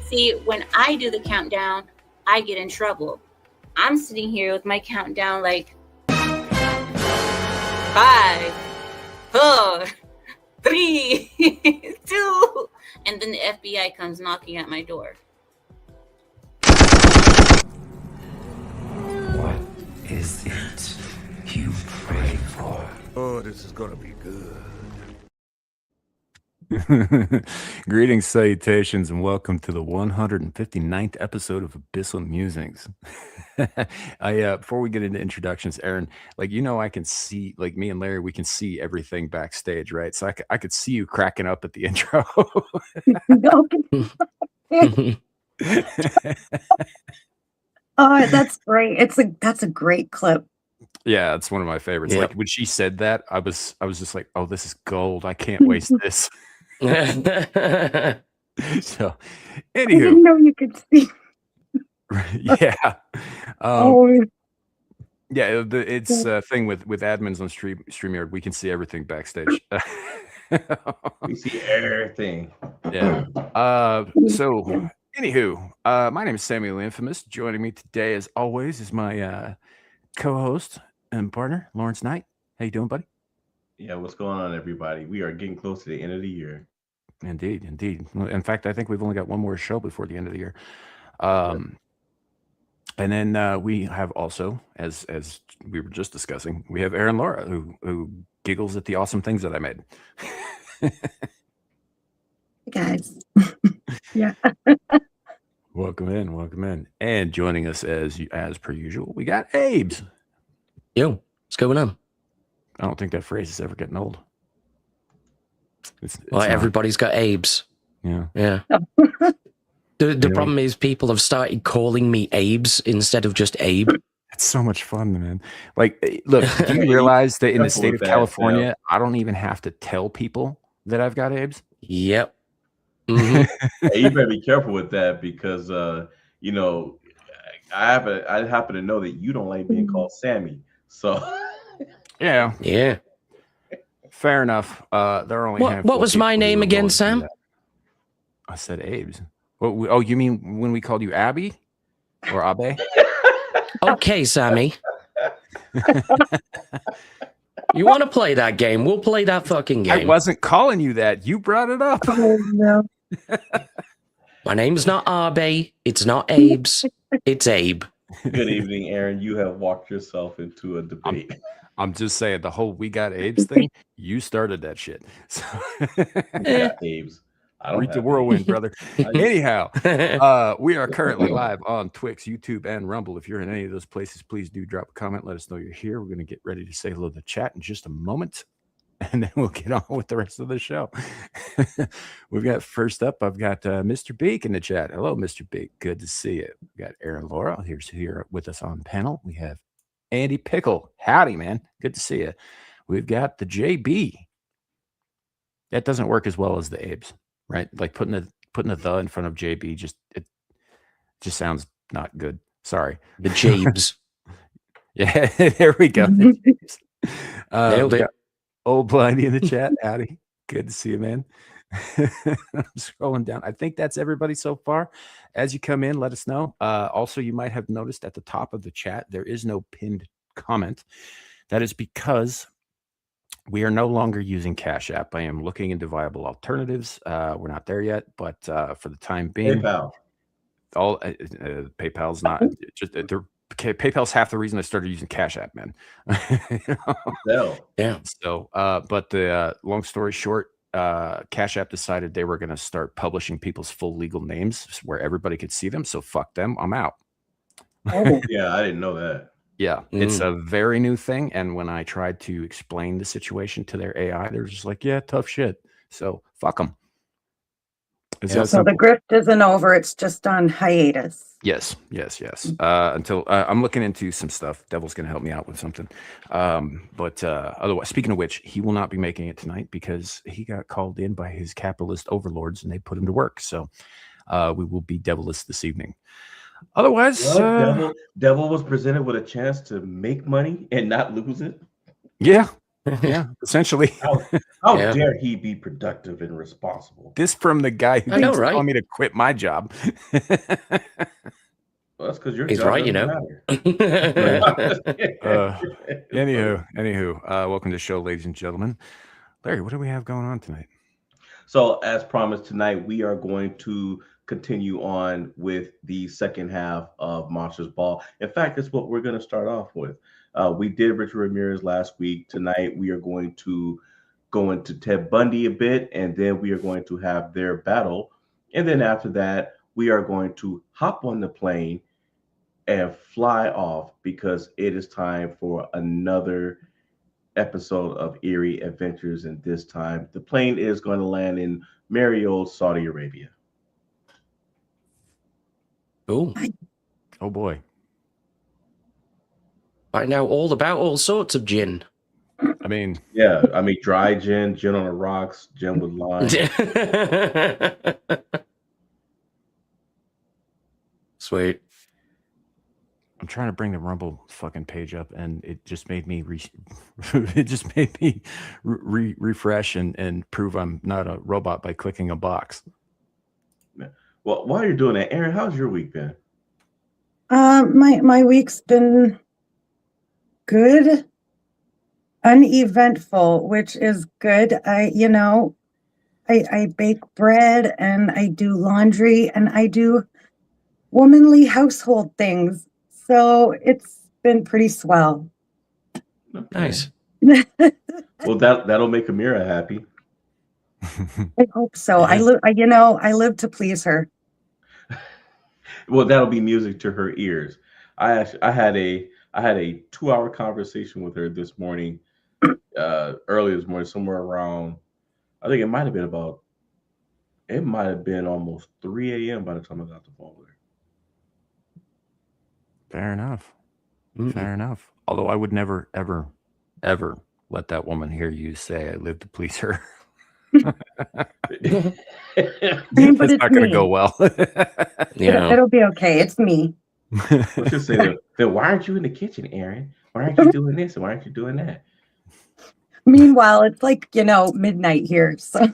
See, when I do the countdown, I get in trouble. I'm sitting here with my countdown like 5, 4, 3, 2, and then the FBI comes knocking at my door. What is it you pray for? Oh, this is gonna be good. Greetings, salutations, and welcome to the 159th episode of Abyssal Musings. Before we get into introductions, Aaron, I can see, me and Larry, we can see everything backstage, right? So I could see you cracking up at the intro. Oh, that's great. That's a great clip. Yeah, it's one of my favorites. Yep. Like when she said that, I was just like, oh, this is gold. I can't waste this. So, I anywho, didn't know you could see. yeah, yeah. It's a thing with admins on StreamYard. We can see everything backstage. We see everything. Yeah. So, anywho, my name is Samuel Infamous. Joining me today, as always, is my co-host and partner, Lawrence Knight. How you doing, buddy? Yeah, what's going on, everybody? We are getting close to the end of the year. Indeed. In fact, I think we've only got one more show before the end of the year. And then we have also, as we were just discussing, we have Aaron Laura, who giggles at the awesome things that I made. Hey guys. Yeah. Welcome in. And joining us as per usual, we got Abes. Yo, what's going on? I don't think that phrase is ever getting old. It's everybody's got Abes. Yeah. The problem is people have started calling me Abes instead of just Abe. It's so much fun, man. Like, look, do you realize that in the state of California, I don't even have to tell people that I've got Abes? Yep. Mm-hmm. Hey, you better be careful with that because, I happen to know that you don't like being called Sammy. So, yeah. Fair enough. There are only what was my name again, Sam? I said Abes. Oh, you mean when we called you Abby or Abe? Okay, Sammy. You want to play that game? We'll play that fucking game. I wasn't calling you that. You brought it up. Oh, no. My name's not Abe. It's not Abes. It's Abe. Good evening, Aaron. You have walked yourself into a debate. I'm just saying the whole "we got Abes" thing. You started that shit. So Abes. Read the whirlwind, brother. Anyhow, we are currently live on Twix, YouTube, and Rumble. If you're in any of those places, please do drop a comment. Let us know you're here. We're going to get ready to say hello to the chat in just a moment, and then we'll get on with the rest of the show. We've got first up, I've got Mr. Beak in the chat. Hello, Mr. Beak. Good to see you. We've got Aaron Laura here with us on panel. We have Andy Pickle. Howdy, man. Good to see you. We've got the JB. That doesn't work as well as the Abes. Right, like putting a the in front of JB just sounds not good. Sorry, the Jabes. Yeah, there we go. Nailed it. Old Blindy in the chat. Howdy, good to see you, man. I'm scrolling down. I think that's everybody so far. As you come in, let us know. Also, you might have noticed at the top of the chat there is no pinned comment. That is because we are no longer using Cash App. I am looking into viable alternatives. We're not there yet, but for the time being, PayPal's not just PayPal's half the reason I started using Cash App, man. Yeah. So, but the long story short, Cash App decided they were going to start publishing people's full legal names where everybody could see them. So fuck them. I'm out. Oh, yeah, I didn't know that. Yeah, it's a very new thing. And when I tried to explain the situation to their AI, they're just like, yeah, tough shit. So fuck them. So the grift isn't over. It's just on hiatus. Yes. Until I'm looking into some stuff. Devil's going to help me out with something. But otherwise, speaking of which, he will not be making it tonight because he got called in by his capitalist overlords and they put him to work. So we will be devilist this evening. Otherwise, Devil was presented with a chance to make money and not lose it. Yeah, Yeah, essentially. How Yeah. dare he be productive and responsible? This from the guy who I know, keeps right? telling me to quit my job. Well, that's because your He's job right, you doesn't know. matter. Anywho, welcome to the show, ladies and gentlemen. Larry, what do we have going on tonight? So, as promised, tonight we are going to continue on with the second half of Monsters Ball. In fact, that's what we're going to start off with. We did Richard Ramirez last week. Tonight we are going to go into Ted Bundy a bit, and then we are going to have their battle. And then after that, we are going to hop on the plane and fly off because it is time for another episode of Eerie Adventures. And this time, the plane is going to land in merry old Saudi Arabia. Oh, Oh boy. find out all about all sorts of gin. I mean, Yeah, I mean, dry gin, gin on the rocks, gin with lime. Sweet. I'm trying to bring the Rumble fucking page up, and it just made me refresh and prove I'm not a robot by clicking a box. Well, while you're doing that, Aaron, how's your week been? My week's been good, uneventful, which is good. I bake bread and I do laundry and I do womanly household things. So it's been pretty swell. Okay. Nice. Well, that'll make Amira happy. I hope so. I live to please her. Well, that'll be music to her ears. I had a 2-hour conversation with her this morning, early this morning, somewhere around. I think it might have been almost 3 a.m. by the time I got the phone with her. Fair enough. Mm. Fair enough. Although I would never, ever, ever let that woman hear you say I live to please her. But That's it's not going to me. go well. Yeah. It'll be okay. It's me. Let's just say that. Then why aren't you in the kitchen, Aaron? Why aren't you doing this? And why aren't you doing that? Meanwhile, it's like, midnight here. So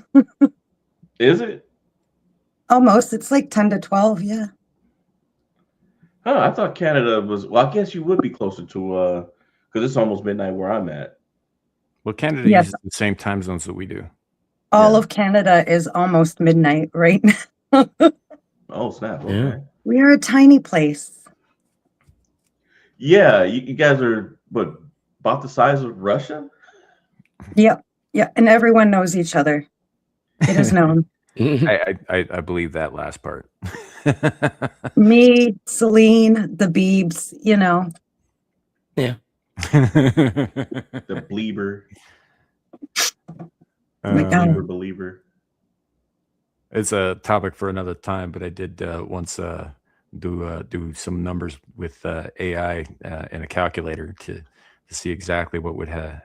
Is it? almost. It's like 10 to 12. Yeah. Oh, I thought Canada was. Well, I guess you would be closer to because it's almost midnight where I'm at. Well, Canada Yes. uses the same time zones that we do. All Yeah. of Canada is almost midnight right now. Oh snap! Yeah. Okay. We are a tiny place. Yeah, you guys are about the size of Russia? Yep. Yeah. And everyone knows each other. It is known. I believe that last part. Me, Celine, the Beebs, Yeah. The Bleeber, Oh my God. Bleeber believer. It's a topic for another time, but I did once do some numbers with AI and a calculator to see exactly what would have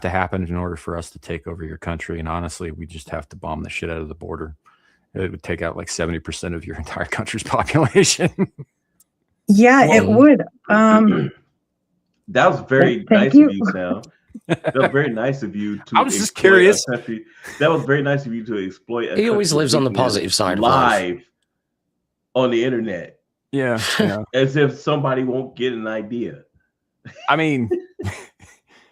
to happen in order for us to take over your country. And honestly, we just have to bomb the shit out of the border. It would take out like 70% of your entire country's population. Yeah, it Whoa. would. That was very Thank nice you. of you, Sam. That was very nice of you to. I was just exploit a curious. country- That was very nice of you to exploit. He always lives on the positive side of life. live on the internet, Yeah. as if somebody won't get an idea. I mean,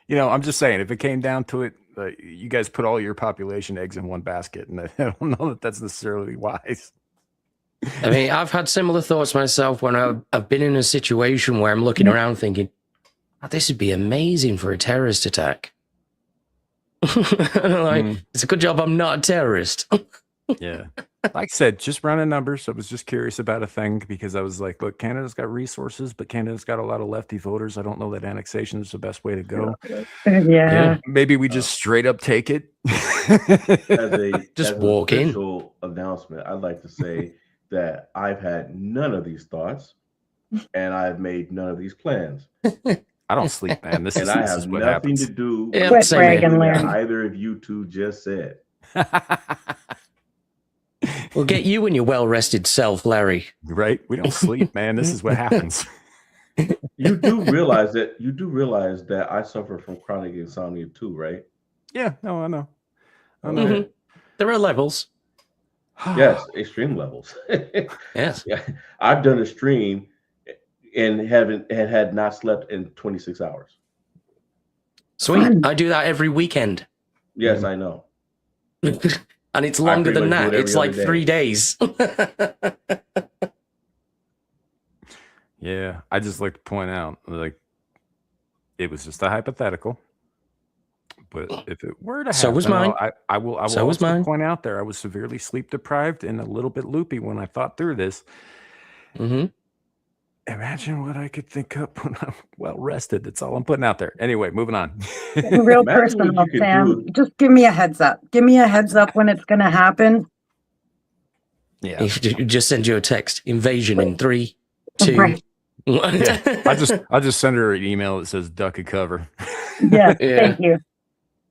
I'm just saying, if it came down to it, you guys put all your population eggs in one basket, and I don't know that that's necessarily wise. I mean, I've had similar thoughts myself when I've been in a situation where I'm looking around thinking, oh, this would be amazing for a terrorist attack. And I'm like, it's a good job I'm not a terrorist. Yeah. Like I said, just running numbers. I was just curious about a thing because I was like, look, Canada's got resources, but Canada's got a lot of lefty voters. I don't know that annexation is the best way to go. Yeah. Maybe we just straight up take it. As an walk in. official announcement, I'd like to say that I've had none of these thoughts, and I've made none of these plans, I don't sleep, man. This and is I this have is what nothing happens. to do Yeah, with same bragging, anything that Larry. either of you two just said. We'll get you and your well-rested self, Larry. Right? We don't sleep, man. This is what happens. You do realize that I suffer from chronic insomnia too, right? Yeah, no, I know. I know. Okay. There are levels. Yes, extreme levels. Yes. Yeah, I've done a stream and had not slept in 26 hours. Sweet. Fun. I do that every weekend. Yes, I know. And it's I longer pretty than much do that. it It's every like other 3 day. days. Yeah, I just like to point out, like, it was just a hypothetical. But if it were to So was happen, mine. I will So was also mine. point out there I was severely sleep deprived and a little bit loopy when I thought through this. Hmm. Imagine what I could think up when I'm well rested. That's all I'm putting out there. Anyway, moving on. Getting real Imagine what personal, you could Sam. do. Just give me a heads up. Give me a heads up when it's going to happen. Yeah. If you just send you a text, invasion in 3, 2, Right. 1. Yeah. I just send her an email that says duck a cover. Yes, Yeah. thank you.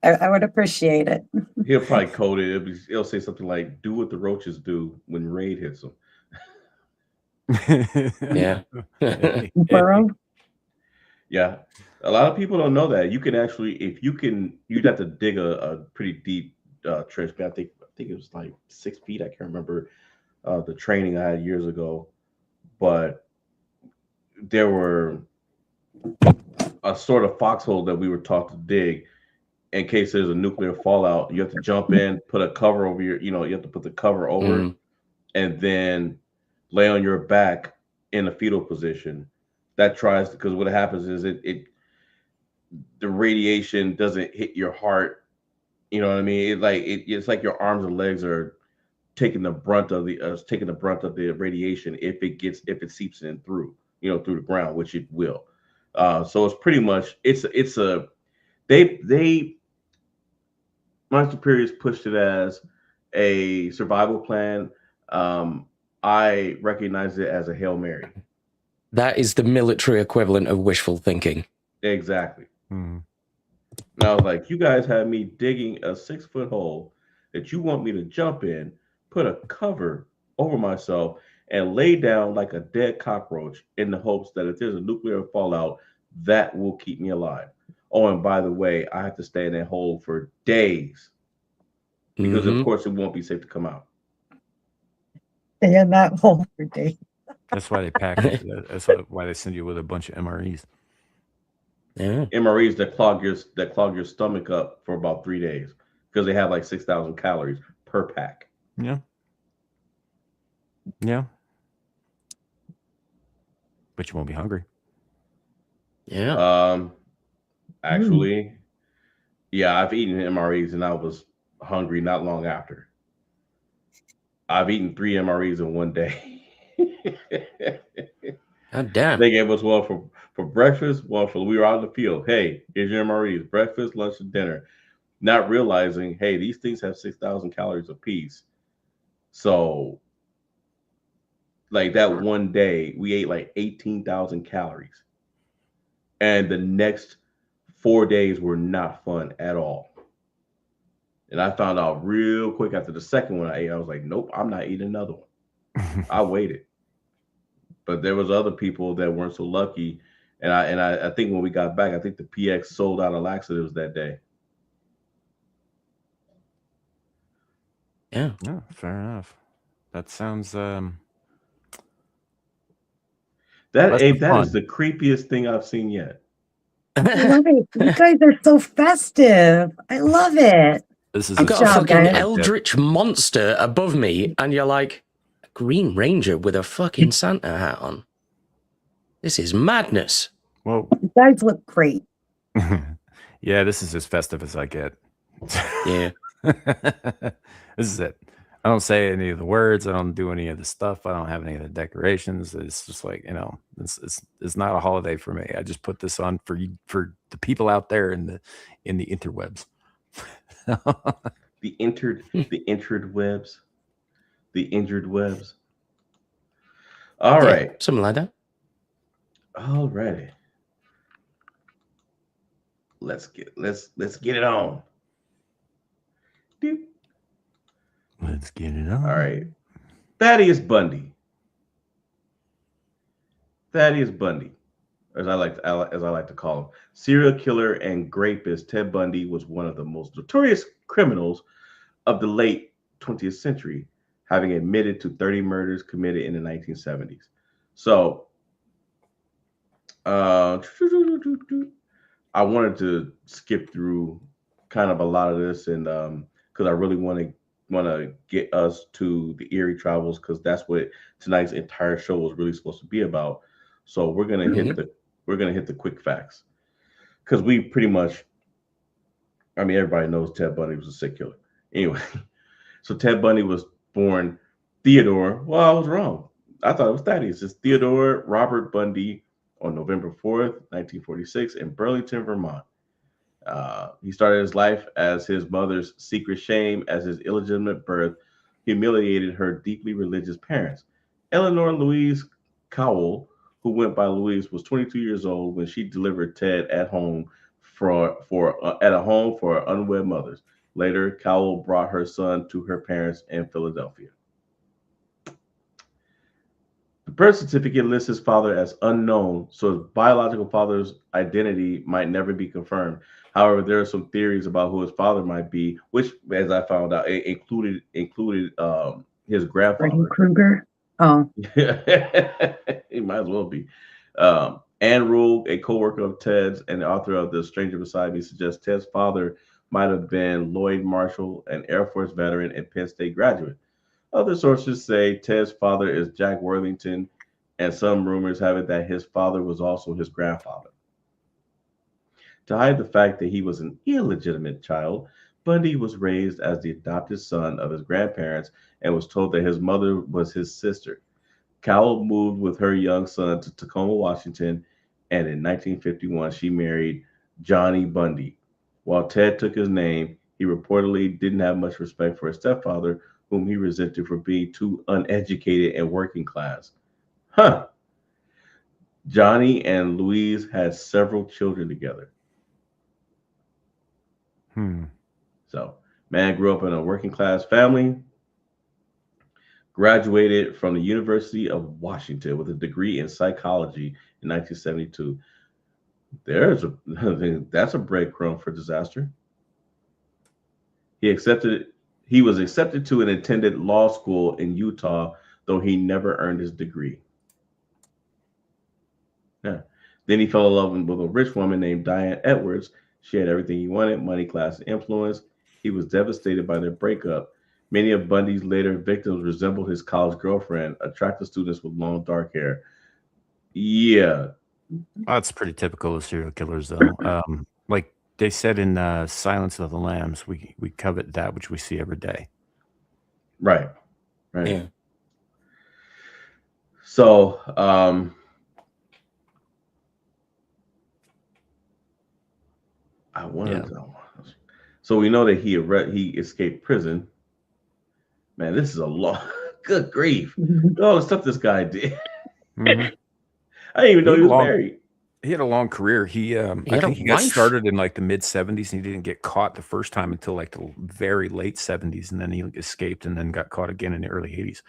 I would appreciate it. He'll probably code it. He'll say something like, "Do what the roaches do when raid hits them." Yeah. Burrow. Yeah, a lot of people don't know that you can actually, if you can, you'd have to dig a pretty deep trench. But I think it was like 6 feet. I can't remember the training I had years ago, but there were a sort of foxhole that we were taught to dig in case there's a nuclear fallout. You have to jump in, put a cover over you have to put the cover over it, and then lay on your back in a fetal position. That tries, because what happens is the radiation doesn't hit your heart. You know what I mean? It's like your arms and legs are taking the brunt of the radiation if it seeps in through the ground, which it will. So it's pretty much it's a they my superiors pushed it as a survival plan. I recognize it as a Hail Mary. That is the military equivalent of wishful thinking. Exactly. Hmm. And I was like, you guys have me digging a 6-foot hole that you want me to jump in, put a cover over myself, and lay down like a dead cockroach in the hopes that if there's a nuclear fallout, that will keep me alive. Oh, and by the way, I have to stay in that hole for days because, of course, it won't be safe to come out. Stay in that hole for days. That's why they pack it. That's why they send you with a bunch of MREs. Yeah. MREs that clog your stomach up for about 3 days because they have like 6,000 calories per pack. Yeah. Yeah. But you won't be hungry. Yeah. Actually, yeah, I've eaten MREs and I was hungry not long after. I've eaten 3 MREs in one day. God damn. They gave us one for breakfast, we were out in the field. Hey, here's your MREs, breakfast, lunch, and dinner. Not realizing, hey, these things have 6,000 calories apiece. So, like that one day, we ate like 18,000 calories. And the next 4 days were not fun at all. And I found out real quick after the second one I ate. I was like, nope, I'm not eating another one. I waited. But there was other people that weren't so lucky. And I think when we got back, I think the PX sold out of laxatives that day. Yeah. Yeah, fair enough. That sounds That That's is fun. the creepiest thing I've seen yet. I love it. You guys are so festive. I love it. This is I've a got Good a job, fucking guys. eldritch monster above me, and you're like, a Green Ranger with a fucking Santa hat on. This is madness. Well, You guys look great. yeah, this is as festive as I get. Yeah. This is it. I don't say any of the words. I don't do any of the stuff. I don't have any of the decorations. It's just like, it's not a holiday for me. I just put this on for you, for the people out there in the interwebs. The injured webs. All Yeah, right. something like that. All righty. Let's get it on. Doop. Let's get it on. All right. Thaddeus Bundy. as I like to call him. Serial killer and rapist Ted Bundy was one of the most notorious criminals of the late 20th century, having admitted to 30 murders committed in the 1970s. So, uh, I wanted to skip through kind of a lot of this, and because I really want to get us to the Erie travels, because that's what tonight's entire show was really supposed to be about. So we're gonna hit the quick facts, because we pretty much, I mean, everybody knows Ted Bundy was a sick killer. Anyway, so Ted Bundy was born Theodore. Well, I was wrong. I thought it was Thaddeus. It's Theodore Robert Bundy on November 4th, 1946, in Burlington, Vermont. He started his life as his mother's secret shame, as his illegitimate birth humiliated her deeply religious parents. Eleanor Louise Cowell, who went by Louise, was 22 years old when she delivered Ted at home at a home for unwed mothers. Later, Cowell brought her son to her parents in Philadelphia. The birth certificate lists his father as unknown, so his biological father's identity might never be confirmed. However, there are some theories about who his father might be, which, as I found out, included his Freddy grandfather. Krueger. Oh, He might as well be. Anne Rule, a co-worker of Ted's and the author of The Stranger Beside Me, suggests Ted's father might have been Lloyd Marshall, an Air Force veteran and Penn State graduate. Other sources say Ted's father is Jack Worthington, and some rumors have it that his father was also his grandfather. To hide the fact that he was an illegitimate child, Bundy was raised as the adopted son of his grandparents and was told that his mother was his sister. Cowell moved with her young son to Tacoma, Washington, and in 1951 she married Johnny Bundy. While Ted took his name, he reportedly didn't have much respect for his stepfather, whom he resented for being too uneducated and working class. Huh. Johnny and Louise had several children together. So, man grew up in a working class family, graduated from the University of Washington with a degree in psychology in 1972. That's a breadcrumb for disaster. He was accepted to and attended law school in Utah, though he never earned his degree. Yeah. Then he fell in love with a rich woman named Diane Edwards. She had everything he wanted: money, class, and influence. He was devastated by their breakup. Many of Bundy's later victims resembled his college girlfriend, attractive students with long dark hair. Yeah. That's pretty typical of serial killers, though. Like they said in Silence of the Lambs, we covet that which we see every day. Right. Yeah. So, so we know that he escaped prison. Man, this is a long. Good grief! All the stuff this guy did. Mhm. I didn't even know he was married. He had a long career. I think he got started in like the mid 70s, and he didn't get caught the first time until like the very late 70s, and then he escaped and then got caught again in the early 80s.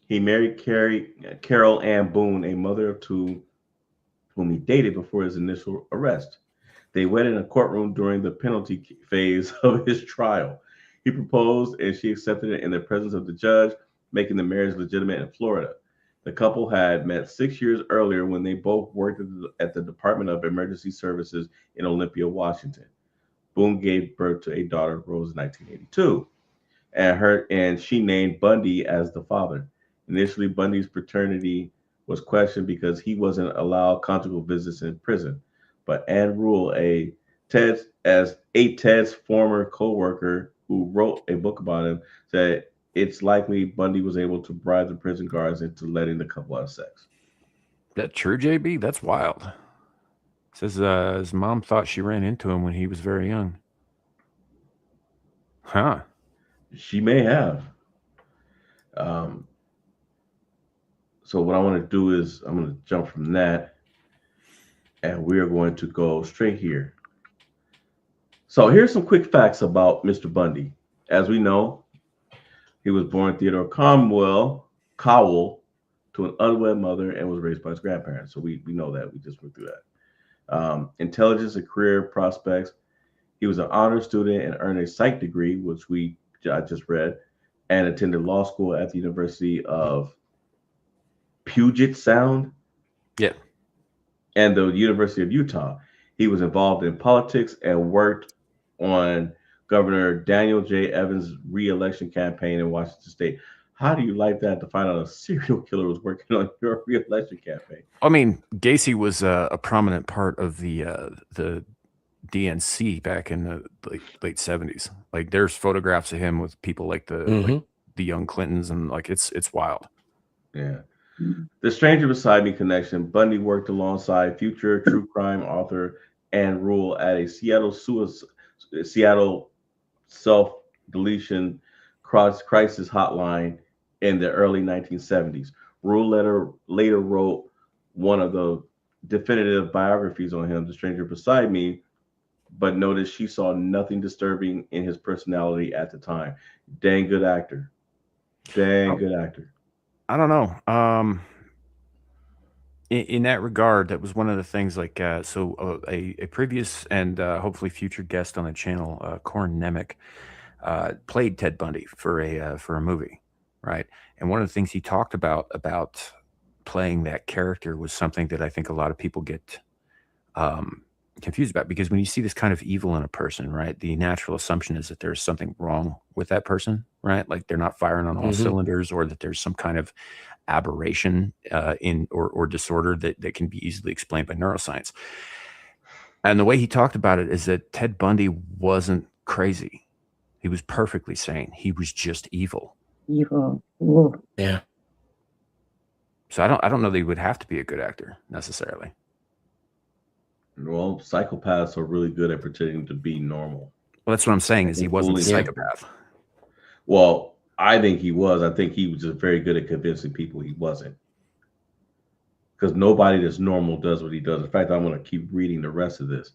He married Carol Ann Boone, a mother of two, whom he dated before his initial arrest. They wed in a courtroom during the penalty phase of his trial. He proposed, and she accepted it in the presence of the judge, making the marriage legitimate in Florida. The couple had met 6 years earlier when they both worked at the Department of Emergency Services in Olympia, Washington. Boone gave birth to a daughter, Rose, in 1982, and she named Bundy as the father. Initially, Bundy's paternity was questioned because he wasn't allowed conjugal visits in prison. But Anne Rule, Ted's former co-worker who wrote a book about him, said it's likely Bundy was able to bribe the prison guards into letting the couple have sex. That true, JB? That's wild. Says his mom thought she ran into him when he was very young. Huh. She may have. So what I want to do is I'm going to jump from that, and we're going to go straight here. So here's some quick facts about Mr. Bundy. As we know, he was born Theodore Cowell to an unwed mother and was raised by his grandparents. So we know that. We just went through that. Intelligence and career prospects. He was an honor student and earned a psych degree, which I just read, and attended law school at the University of Puget Sound. Yeah. And the University of Utah. He was involved in politics and worked on Governor Daniel J. Evans' re-election campaign in Washington State. How do you like that to find out a serial killer was working on your re-election campaign? I mean, Gacy was a prominent part of the DNC back in the late 70s. Like, there's photographs of him with people like the young Clintons, and like it's wild. Yeah. The Stranger Beside Me connection. Bundy worked alongside future true crime author Ann Rule at a Seattle self-deletion crisis hotline in the early 1970s. Rule later wrote one of the definitive biographies on him, The Stranger Beside Me, but noticed she saw nothing disturbing in his personality at the time. Dang good actor. Good actor. I don't know. In that regard, that was one of the things. Like, a previous and hopefully future guest on the channel, Corn Nemec, played Ted Bundy for a movie, right? And one of the things he talked about playing that character was something that I think a lot of people get confused about, because when you see this kind of evil in a person, right, the natural assumption is that there's something wrong with that person, right? Like they're not firing on all cylinders, or that there's some kind of aberration or disorder that can be easily explained by neuroscience. And the way he talked about it is that Ted Bundy wasn't crazy. He was perfectly sane. He was just evil. Evil. Ooh. Yeah. So I don't know that he would have to be a good actor necessarily. Well, psychopaths are really good at pretending to be normal. Well, that's what I'm saying, is he wasn't a psychopath. Well, I think he was. I think he was just very good at convincing people he wasn't. Because nobody that's normal does what he does. In fact, I'm going to keep reading the rest of this.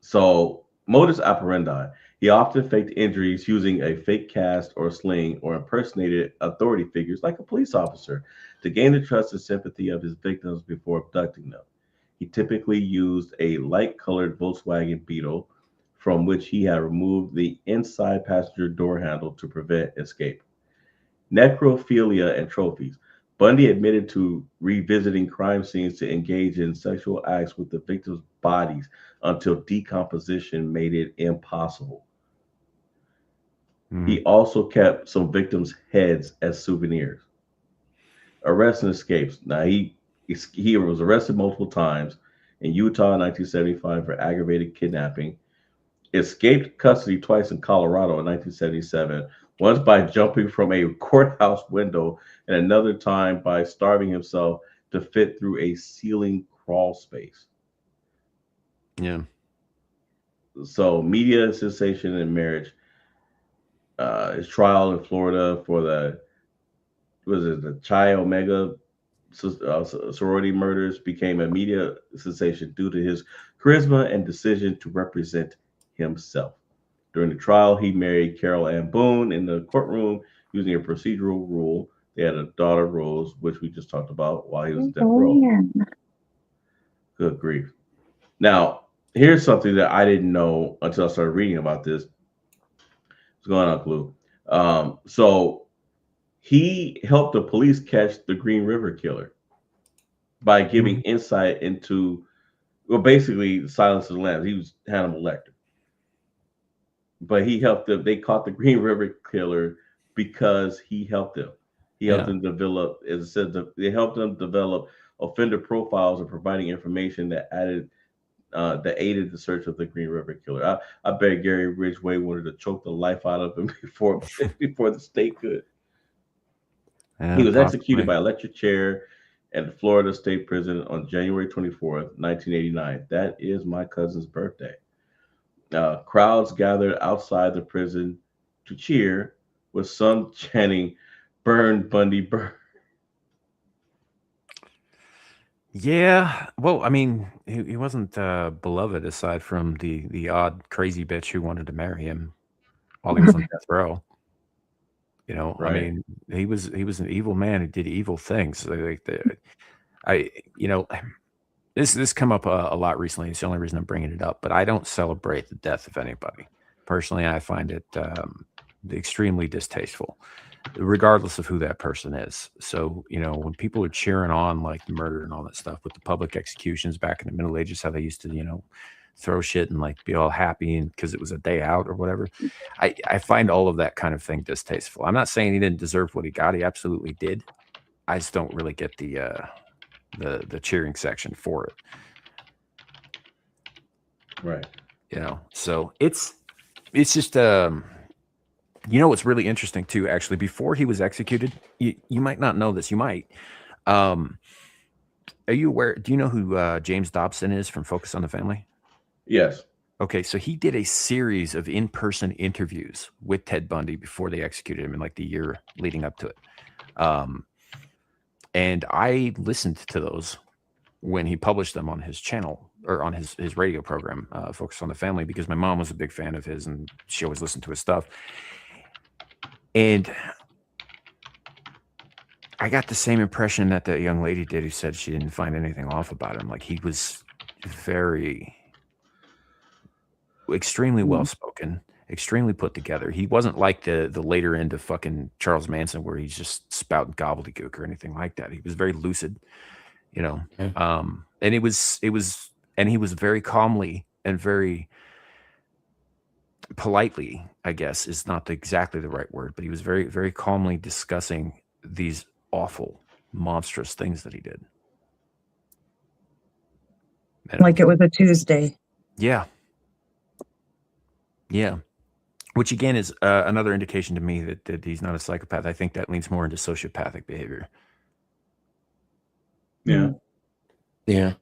So, modus operandi. He often faked injuries using a fake cast or sling, or impersonated authority figures like a police officer to gain the trust and sympathy of his victims before abducting them. He typically used a light-colored Volkswagen Beetle, from which he had removed the inside passenger door handle to prevent escape. Necrophilia and trophies. Bundy admitted to revisiting crime scenes to engage in sexual acts with the victims' bodies until decomposition made it impossible. He also kept some victims' heads as souvenirs. Arrests and escapes. Now, he was arrested multiple times in Utah in 1975 for aggravated kidnapping. Escaped custody twice in Colorado in 1977, once by jumping from a courthouse window, and another time by starving himself to fit through a ceiling crawl space. Yeah. So, media sensation and marriage. His trial in Florida for the Chi Omega sorority murders became a media sensation due to his charisma and decision to represent himself. During the trial, he married Carol Ann Boone in the courtroom using a procedural rule. They had a daughter, Rose, which we just talked about while he was death row. Good grief. Now, here's something that I didn't know until I started reading about this. What's going on, Clue? So he helped the police catch the Green River Killer by giving insight into, well, basically Silence of the Lambs. He was Hannibal Lecter. But he helped them. They caught the Green River Killer because he helped them. He helped them develop, as I said, they helped them develop offender profiles and providing information that aided the search of the Green River Killer. I bet Gary Ridgway wanted to choke the life out of him before the state could. He was executed by electric chair at the Florida State Prison on January 24th, 1989. That is my cousin's birthday. Crowds gathered outside the prison to cheer, with some chanting, "Burn, Bundy, burn." Yeah, well, I mean, he wasn't beloved aside from the odd crazy bitch who wanted to marry him while he was on death row. You know, I Right. mean, he was an evil man who did evil things. This come up a lot recently. It's the only reason I'm bringing it up. But I don't celebrate the death of anybody. Personally, I find it extremely distasteful, regardless of who that person is. So, you know, when people are cheering on like the murder and all that stuff with the public executions back in the Middle Ages, how they used to, you know, throw shit and like be all happy and because it was a day out or whatever. I find all of that kind of thing distasteful. I'm not saying he didn't deserve what he got. He absolutely did. I just don't really get the cheering section for it. Right. You know, so it's just you know what's really interesting too, actually, before he was executed, you might not know this, you might. Are you aware, do you know who James Dobson is from Focus on the Family? Yes. Okay, so he did a series of in-person interviews with Ted Bundy before they executed him in like the year leading up to it. And I listened to those when he published them on his channel or on his radio program, Focus on the Family, because my mom was a big fan of his and she always listened to his stuff. And I got the same impression that the young lady did who said she didn't find anything off about him. Like he was extremely well-spoken, extremely put together. He wasn't like the later end of fucking Charles Manson where he's just spouting gobbledygook or anything like that. He was very lucid, you know. Yeah. And he was very calmly and very politely, I guess is not exactly the right word, but he was very, very calmly discussing these awful, monstrous things that he did. Like it was a Tuesday. Yeah. Yeah. Which again is another indication to me that he's not a psychopath. I think that leans more into sociopathic behavior. Yeah. Yeah.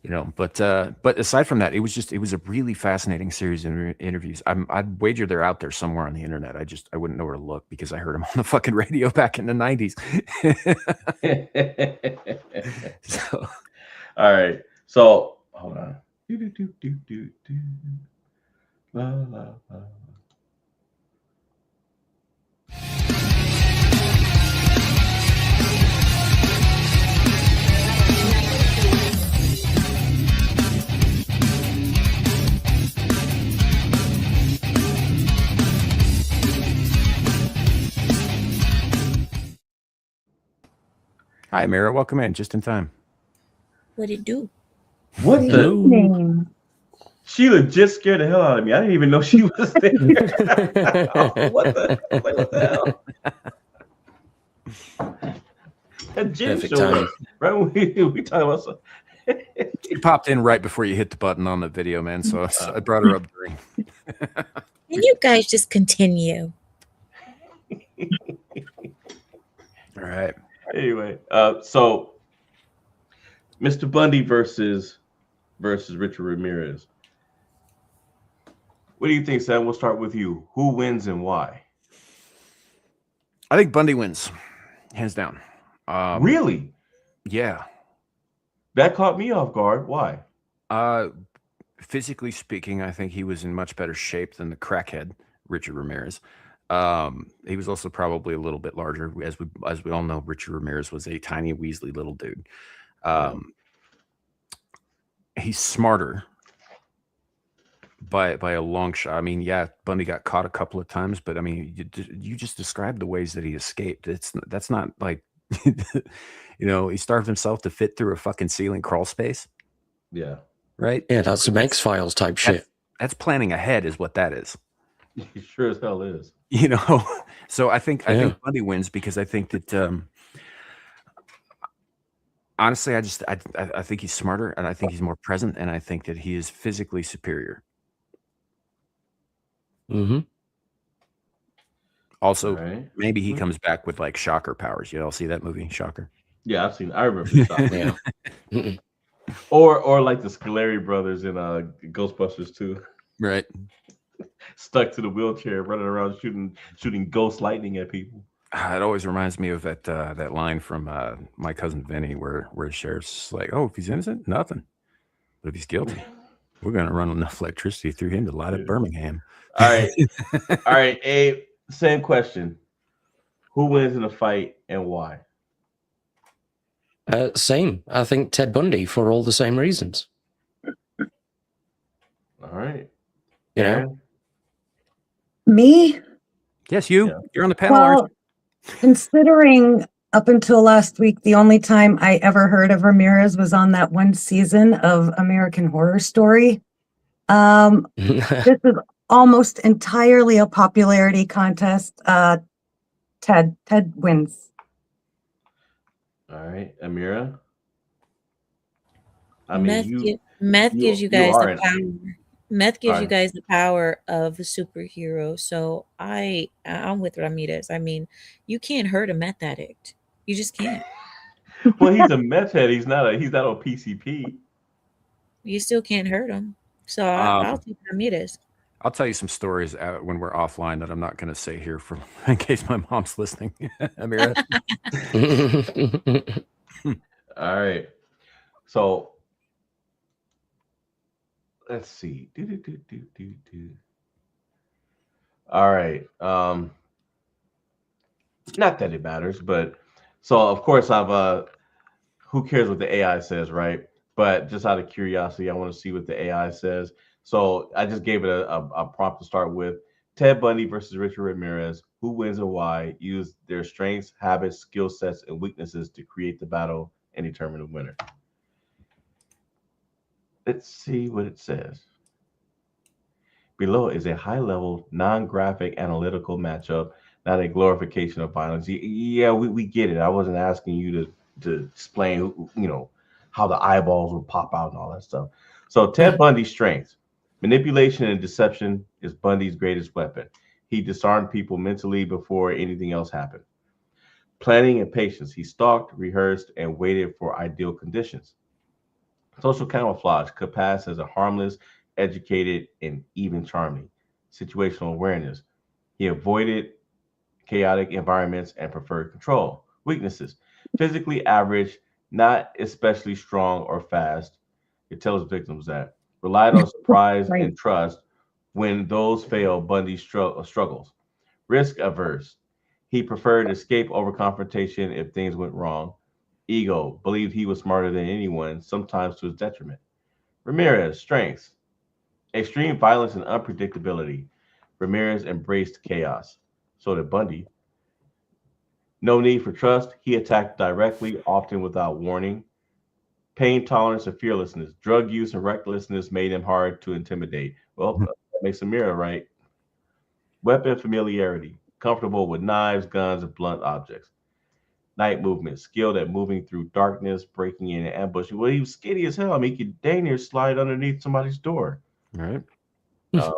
You know, but aside from that, it was a really fascinating series of interviews. I'd wager they're out there somewhere on the internet. I wouldn't know where to look because I heard them on the fucking radio back in the 90s. So, all right. So hold on. La, la, la. hi, Mira. Welcome in just in time. What'd it do? What the? Name. Sheila just scared the hell out of me. I didn't even know she was there. What the hell? That gym Perfect show, timing. right? We talking about some. She popped in right before you hit the button on the video, man. So I brought her up during. And you guys just continue. All right. Anyway, so Mr. Bundy versus Richard Ramirez. What do you think, Sam? We'll start with you. Who wins and why? I think Bundy wins, hands down. Really? Yeah. That caught me off guard. Why? Physically speaking, I think he was in much better shape than the crackhead Richard Ramirez. He was also probably a little bit larger. As we all know, Richard Ramirez was a tiny, weaselly little dude. He's smarter by a long shot. I mean, yeah, Bundy got caught a couple of times, but I mean, you just described the ways that he escaped. That's not like, you know, he starved himself to fit through a fucking ceiling crawl space. Yeah. Right. Yeah, that's some X-Files type shit. That's planning ahead is what that is. He sure as hell is. You know, so I think Bundy wins because I think that honestly, I think he's smarter and I think he's more present and I think that he is physically superior. Mm-hmm. Also, maybe he comes back with like Shocker powers. You all see that movie, Shocker? Yeah, I've seen. I remember Shocker. Yeah. Or like the Scoleri brothers in Ghostbusters 2. Right. Stuck to the wheelchair, running around shooting ghost lightning at people. It always reminds me of that line from My Cousin Vinny, where the sheriff's like, "Oh, if he's innocent, nothing. But if he's guilty, we're gonna run enough electricity through him to light up Birmingham." All right, Abe. Same question. Who wins in a fight and why? Same. I think Ted Bundy for all the same reasons. All right. You know? Aaron? Me? Yes, you. Yeah. You're on the panel, aren't Well, considering up until last week, the only time I ever heard of Ramirez was on that one season of American Horror Story. This is almost entirely a popularity contest. Ted wins. All right. Amira? I Meth, mean, meth gives you guys are the an power. Meth gives you Sorry. guys the power of a superhero. So I'm with Ramirez. I mean, you can't hurt a meth addict. You just can't. Well, he's a meth head. He's not on PCP. You still can't hurt him. So I'll take Ramirez. I'll tell you some stories when we're offline that I'm not going to say here for in case my mom's listening. Amira. All right. So let's see. All right. Not that it matters, but so of course I've who cares what the AI says, right? But just out of curiosity, I want to see what the AI says. So I just gave it a prompt to start with. Ted Bundy versus Richard Ramirez. Who wins and why? Use their strengths, habits, skill sets, and weaknesses to create the battle and determine the winner. Let's see what it says. Below is a high-level, non-graphic analytical matchup, not a glorification of violence. Yeah, we get it. I wasn't asking you to explain, how the eyeballs would pop out and all that stuff. So Ted Bundy's strengths: manipulation and deception is Bundy's greatest weapon. He disarmed people mentally before anything else happened. Planning and patience. He stalked, rehearsed, and waited for ideal conditions. Social camouflage could pass as a harmless, educated, and even charming. Situational awareness. He avoided chaotic environments and preferred control. Weaknesses. Physically average, not especially strong or fast. It tells victims that. Relied on surprise Right. and trust. When those fail, Bundy struggles. Risk averse. He preferred escape over confrontation if things went wrong. Ego. Believed he was smarter than anyone, sometimes to his detriment. Ramirez, strengths: extreme violence and unpredictability. Ramirez embraced chaos. So did Bundy. No need for trust. He attacked directly, often without warning. Pain tolerance and fearlessness. Drug use and recklessness made him hard to intimidate. Well, that makes a mirror, right? Weapon familiarity. Comfortable with knives, guns, and blunt objects. Night movement. Skilled at moving through darkness, breaking in and ambushing. Well, he was skinny as hell. I mean, he could dang near slide underneath somebody's door. Right.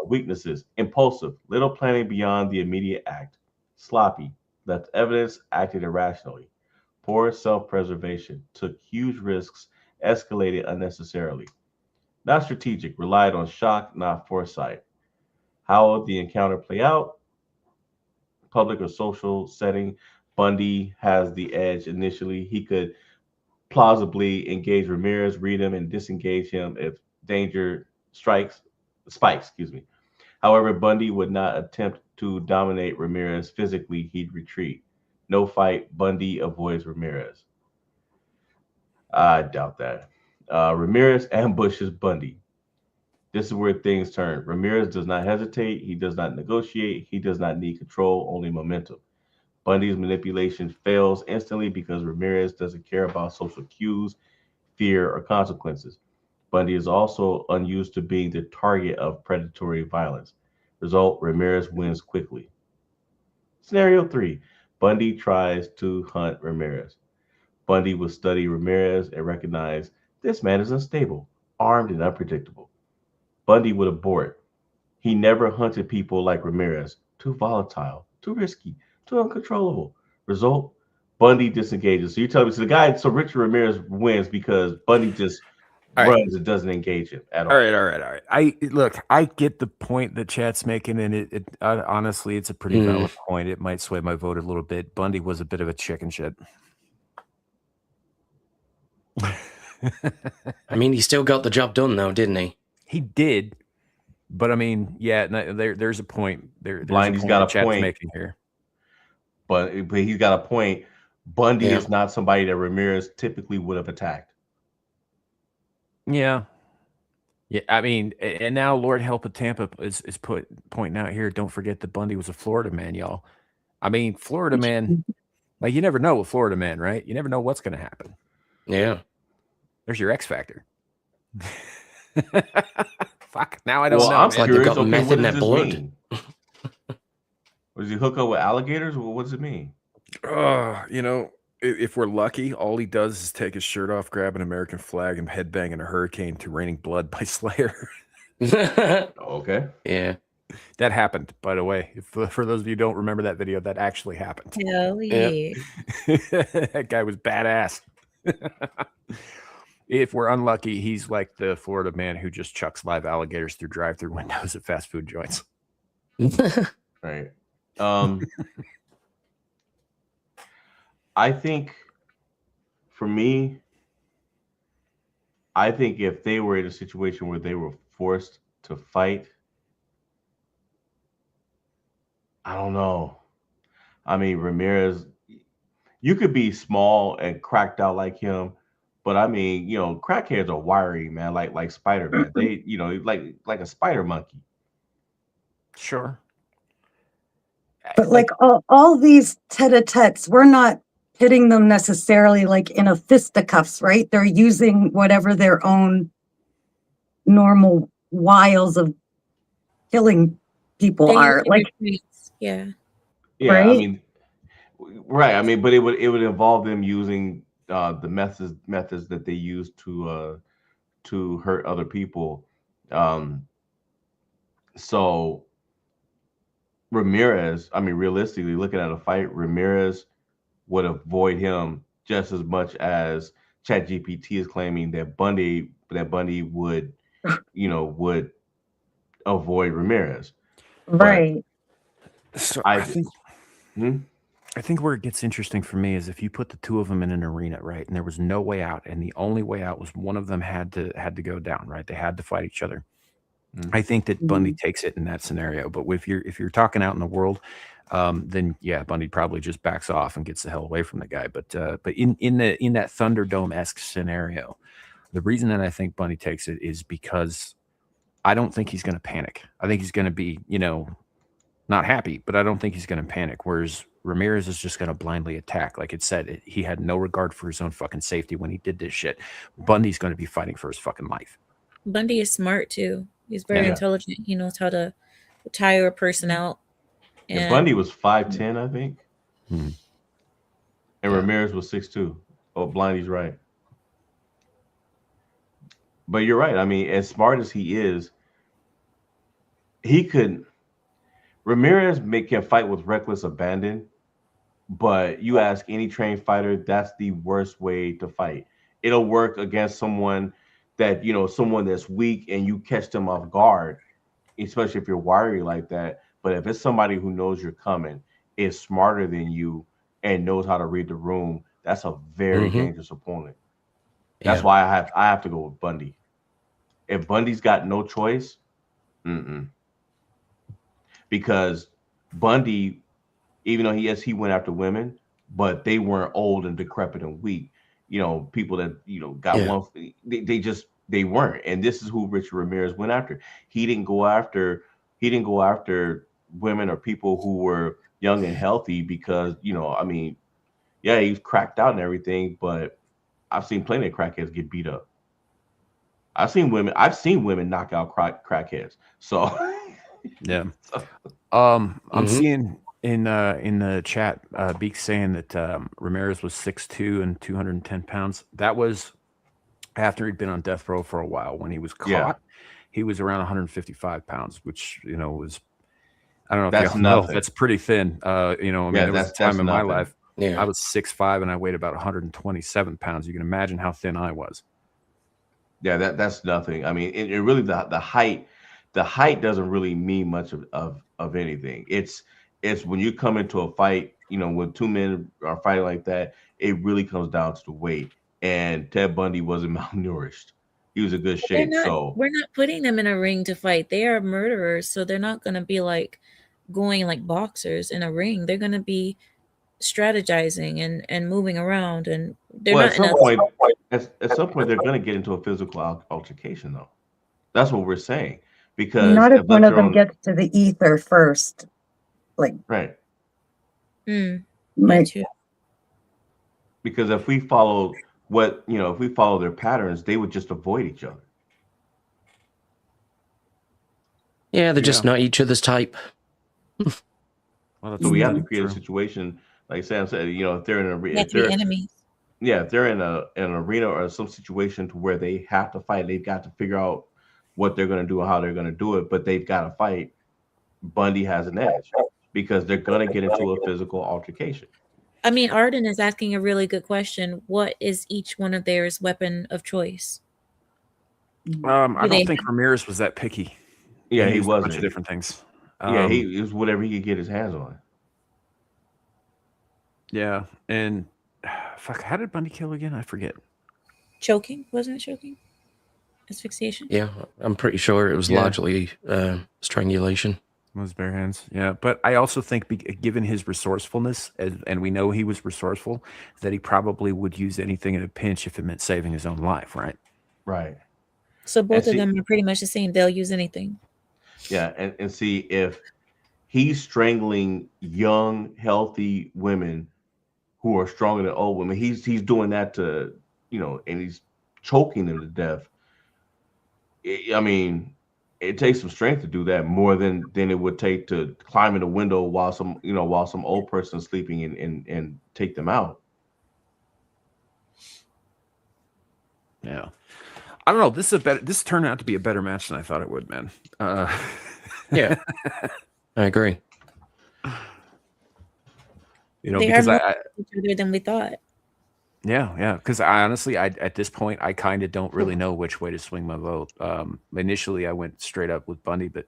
Weaknesses: impulsive, little planning beyond the immediate act. Sloppy, left evidence, acted irrationally. Poor self preservation, took huge risks, escalated unnecessarily. Not strategic, relied on shock, not foresight. How would the encounter play out? Public or social setting. Bundy has the edge initially. He could plausibly engage Ramirez, read him, and disengage him if danger spikes, excuse me. However, Bundy would not attempt to dominate Ramirez physically, he'd retreat. No fight, Bundy avoids Ramirez. I doubt that. Ramirez ambushes Bundy. This is where things turn. Ramirez does not hesitate, he does not negotiate, he does not need control, only momentum. Bundy's manipulation fails instantly because Ramirez doesn't care about social cues, fear, or consequences. Bundy is also unused to being the target of predatory violence. Result: Ramirez wins quickly. Scenario 3: Bundy tries to hunt Ramirez. Bundy will study Ramirez and recognize this man is unstable, armed, and unpredictable. Bundy would abort. He never hunted people like Ramirez. Too volatile, too risky, too uncontrollable. Result: Bundy disengages. So you're telling me, so Richard Ramirez wins because Bundy just All right. runs and doesn't engage him at all. All right. I get the point that chat's making, and it honestly, it's a pretty valid point. It might sway my vote a little bit. Bundy was a bit of a chicken shit. I mean, he still got the job done, though, didn't he? He did, But I mean, yeah, there's a point. There's Blindy's a point got that a Chat's point. making here. But he's got a point. Bundy Yeah. is not somebody that Ramirez typically would have attacked. Yeah. Yeah, I mean, and now Lord Help of Tampa is pointing out here. Don't forget that Bundy was a Florida man, y'all. I mean, Florida man, like you never know with Florida man, right? You never know what's going to happen. Yeah. There's your X factor. Fuck. Now I don't know. I'm It's like curious. they've got meth what in does their this blood. mean? Does he hook up with alligators? What does it mean? You know, if we're lucky, all he does is take his shirt off, grab an American flag, and headbang in a hurricane to Raining Blood by Slayer. Okay. Yeah. That happened, by the way. For those of you who don't remember that video, that actually happened. Hell yeah. That guy was badass. If we're unlucky, he's like the Florida man who just chucks live alligators through drive-through windows at fast food joints. Right. I think for me, I think if they were in a situation where they were forced to fight, I don't know. I mean, Ramirez, you could be small and cracked out like him, but I mean, crackheads are wiry, man, like Spider-Man. They, like a spider monkey. Sure. But like all these tete-a-tetes, we're not hitting them necessarily like in a fisticuffs, right? They're using whatever their own normal wiles of killing people They are. use Like, restraints. Yeah. Yeah, I Right? mean, right. I mean, but it would involve them using the methods that they use to hurt other people. So Ramirez, I mean, realistically, looking at a fight, Ramirez would avoid him just as much as ChatGPT is claiming that Bundy would, would avoid Ramirez. right. So I I think where it gets interesting for me is if you put the two of them in an arena, right, and there was no way out, and the only way out was one of them had to go down, right? They had to fight each other. I think that Bundy takes it in that scenario. But if you're talking out in the world, then yeah, Bundy probably just backs off and gets the hell away from the guy. But in that Thunderdome-esque scenario, the reason that I think Bundy takes it is because I don't think he's going to panic. I think he's going to be, not happy, but I don't think he's going to panic. Whereas Ramirez is just going to blindly attack. Like it said, he had no regard for his own fucking safety when he did this shit. Bundy's going to be fighting for his fucking life. Bundy is smart too. He's very Yeah. intelligent. He knows how to tire a person out. And Bundy was 5'10", I think. Hmm. And Ramirez was 6'2". Oh, Blindy's right. But you're right. I mean, as smart as he is, Ramirez can fight with reckless abandon, but you ask any trained fighter, that's the worst way to fight. It'll work against someone that, someone that's weak and you catch them off guard, especially if you're wiry like that. But if it's somebody who knows you're coming, is smarter than you, and knows how to read the room, that's a very dangerous opponent. That's why I have to go with Bundy. If Bundy's got no choice, because Bundy, even though he went after women, but they weren't old and decrepit and weak. People that got one. They weren't. And this is who Richard Ramirez went after. He didn't go after women or people who were young and healthy because he was cracked out and everything. But I've seen plenty of crackheads get beat up. I've seen women knock out crackheads. So yeah. I'm seeing in the chat, Beak saying that Ramirez was 6'2" and 210 pounds. That was after he'd been on death row for a while. When he was caught, he was around 155 pounds, which was, I don't know if that's y'all know, nothing. that's pretty thin. There was a time in my life. Yeah. I was 6'5" and I weighed about 127 pounds. You can imagine how thin I was. Yeah, that's nothing. I mean, it really the height doesn't really mean much of anything. It's when you come into a fight, when two men are fighting like that, it really comes down to the weight. And Ted Bundy wasn't malnourished. He was in good They're shape. not. So We're not putting them in a ring to fight. They are murderers, so they're not going to be like going like boxers in a ring. They're going to be strategizing and moving around, and they're well, not in a. at some point, they're going to get into a physical altercation, though. That's what we're saying. Because Not if one unless of they're them on gets to the ether first. Like, right, That my, too. because if we follow if we follow their patterns, they would just avoid each other. Yeah, they're just not each other's type. Well, that's So we have to create true. a situation, like Sam said, if they're in a They have to be enemies. if they're in an arena or some situation to where they have to fight, they've got to figure out what they're going to do and how they're going to do it, but they've got to fight. Bundy has an edge because they're going to get into a physical altercation. I mean, Arden is asking a really good question. What is each one of theirs weapon of choice? I don't think Ramirez was that picky. Yeah, he used a bunch wasn't. of different things. Yeah, it was whatever he could get his hands on. Yeah, and fuck, how did Bundy kill again? I forget. Choking? Wasn't it choking? Asphyxiation? Yeah, I'm pretty sure it was largely strangulation. Those bare hands, yeah. But I also think, given his resourcefulness, and we know he was resourceful, that he probably would use anything in a pinch if it meant saving his own life, right? Right. So both of them are pretty much the same. They'll use anything. Yeah, and see, if he's strangling young, healthy women who are stronger than old women, he's doing that to, and he's choking them to death. I mean, it takes some strength to do that more than it would take to climb in a window while some old person is sleeping and take them out. Yeah. I don't know. This turned out to be a better match than I thought it would, man. Yeah, I agree. Because are more each other than we thought. Yeah. Because I honestly, at this point, I kind of don't really know which way to swing my vote. Initially, I went straight up with Bundy, but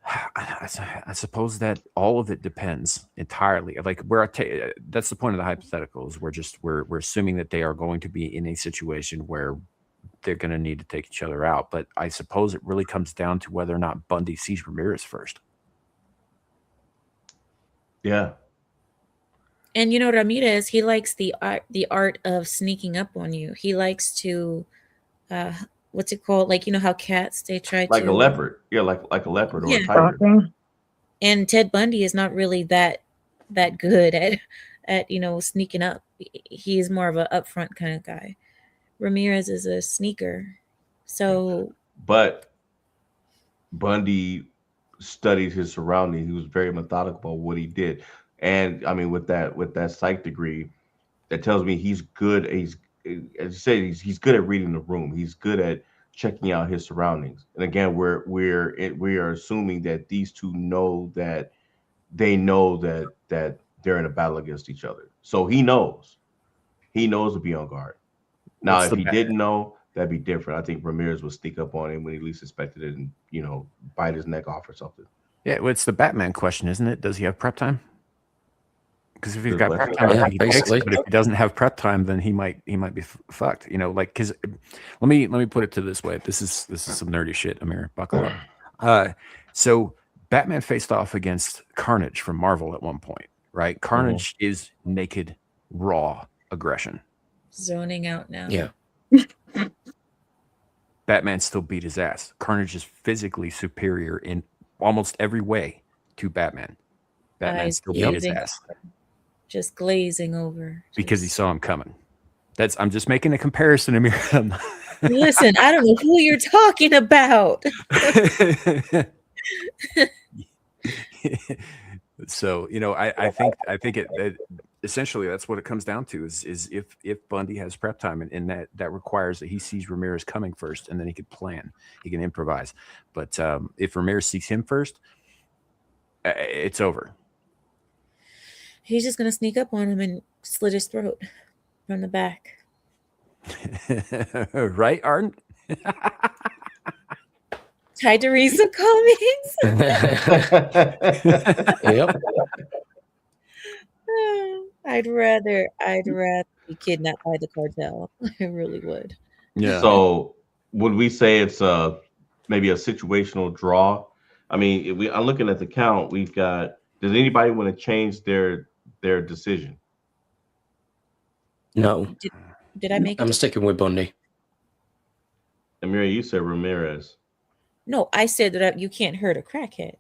I suppose that all of it depends entirely. Like that's the point of the hypotheticals. We're assuming that they are going to be in a situation where they're going to need to take each other out. But I suppose it really comes down to whether or not Bundy sees Ramirez first. Yeah. And Ramirez, he likes the art of sneaking up on you. He likes to, what's it called? Like, how cats, they try like to. a leopard. Yeah, like a leopard or a tiger. stalking. And Ted Bundy is not really that good at sneaking up. He is more of an upfront kind of guy. Ramirez is a sneaker. So. But Bundy studied his surroundings. He was very methodical about what he did. And I mean, with that psych degree, that tells me he's good. As you said, he's good at reading the room. He's good at checking out his surroundings. And again, we are assuming that these two know that they're in a battle against each other. So he knows to be on guard. Now, if he didn't know, that'd be different. I think Ramirez would sneak up on him when he least expected it and bite his neck off or something. Yeah, well, it's the Batman question, isn't it? Does he have prep time? Because if he's got prep Good time, Yeah, he takes basically. it. But if he doesn't have prep time, then he might be fucked. Because let me put it to this way. This is some nerdy shit, Amir. Buckle up. So Batman faced off against Carnage from Marvel at one point, right? Carnage is naked, raw aggression. Zoning out now. Yeah. Batman still beat his ass. Carnage is physically superior in almost every way to Batman. Batman still beat his ass. Just glazing over. Because he saw him coming. I'm just making a comparison, Amir. Listen, I don't know who you're talking about. So, I think it essentially that's what it comes down to is if Bundy has prep time and that requires that he sees Ramirez coming first and then he could plan, he can improvise. But if Ramirez sees him first, it's over. He's just going to sneak up on him and slit his throat from the back. Right, Arden? Hi, Teresa Cummings. Yep. I'd rather be kidnapped by the cartel. I really would. Yeah. So would we say it's maybe a situational draw? I mean, I'm looking at the count. We've got. Does anybody want to change their decision? No, Did I make I'm it? sticking with Bundy. Amira, you said Ramirez. No, I said that you can't hurt a crackhead.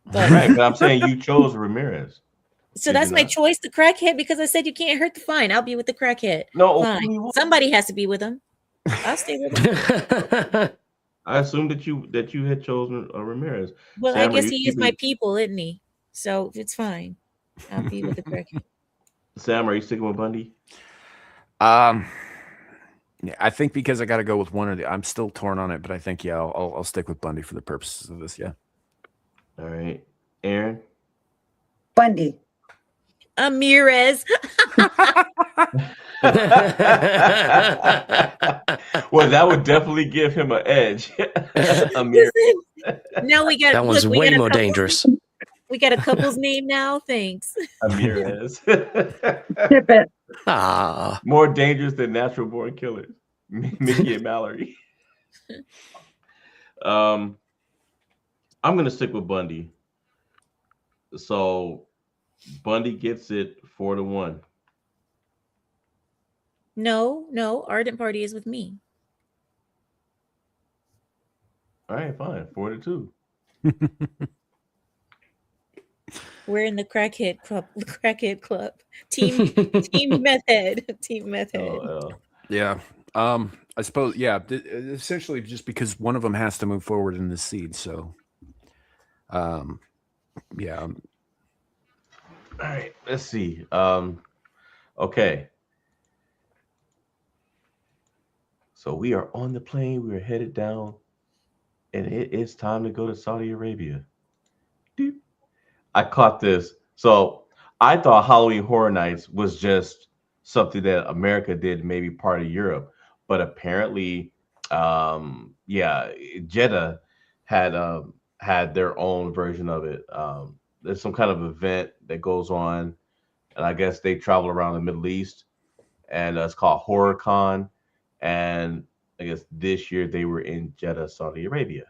But Right, but I'm saying you chose Ramirez. so Did that's you my not? choice, the crackhead, because I said you can't hurt the fine. I'll be with the crackhead. No, Fine. Somebody has to be with him. I'll stay with him. I assumed that you had chosen Ramirez. Well, Sam, I are guess you he is my keeping- people, isn't he? So it's fine. I'll be with the crackhead. Sam, are you sticking with Bundy? Yeah, I think because I got to go with one of the. I'm still torn on it, but I think I'll stick with Bundy for the purposes of this. Yeah. All right, Aaron. Bundy. Amirez. Well, that would definitely give him an edge. Amir. Now we got That one's look, we way got a more couple- dangerous. We got a couple's name now. Thanks. Amirez. Tip it. Ah, More dangerous than natural born killers. Mickey and Mallory. I'm gonna stick with Bundy. So Bundy gets it 4-1. No, Ardent Party is with me. All right, fine. 4-2. We're in the crackhead club. The crackhead club. Team meth head. Team meth head. Oh, Yeah. I suppose. Yeah. Essentially, just because one of them has to move forward in this seed. So. Yeah. all right. Let's see. Okay. So we are on the plane. We are headed down, and it is time to go to Saudi Arabia. Doop. I caught this. So I thought Halloween Horror Nights was just something that America did, maybe part of Europe, but apparently, Jeddah had their own version of it. There's some kind of event that goes on, and I guess they travel around the Middle East, and it's called HorrorCon. And I guess this year they were in Jeddah, Saudi Arabia.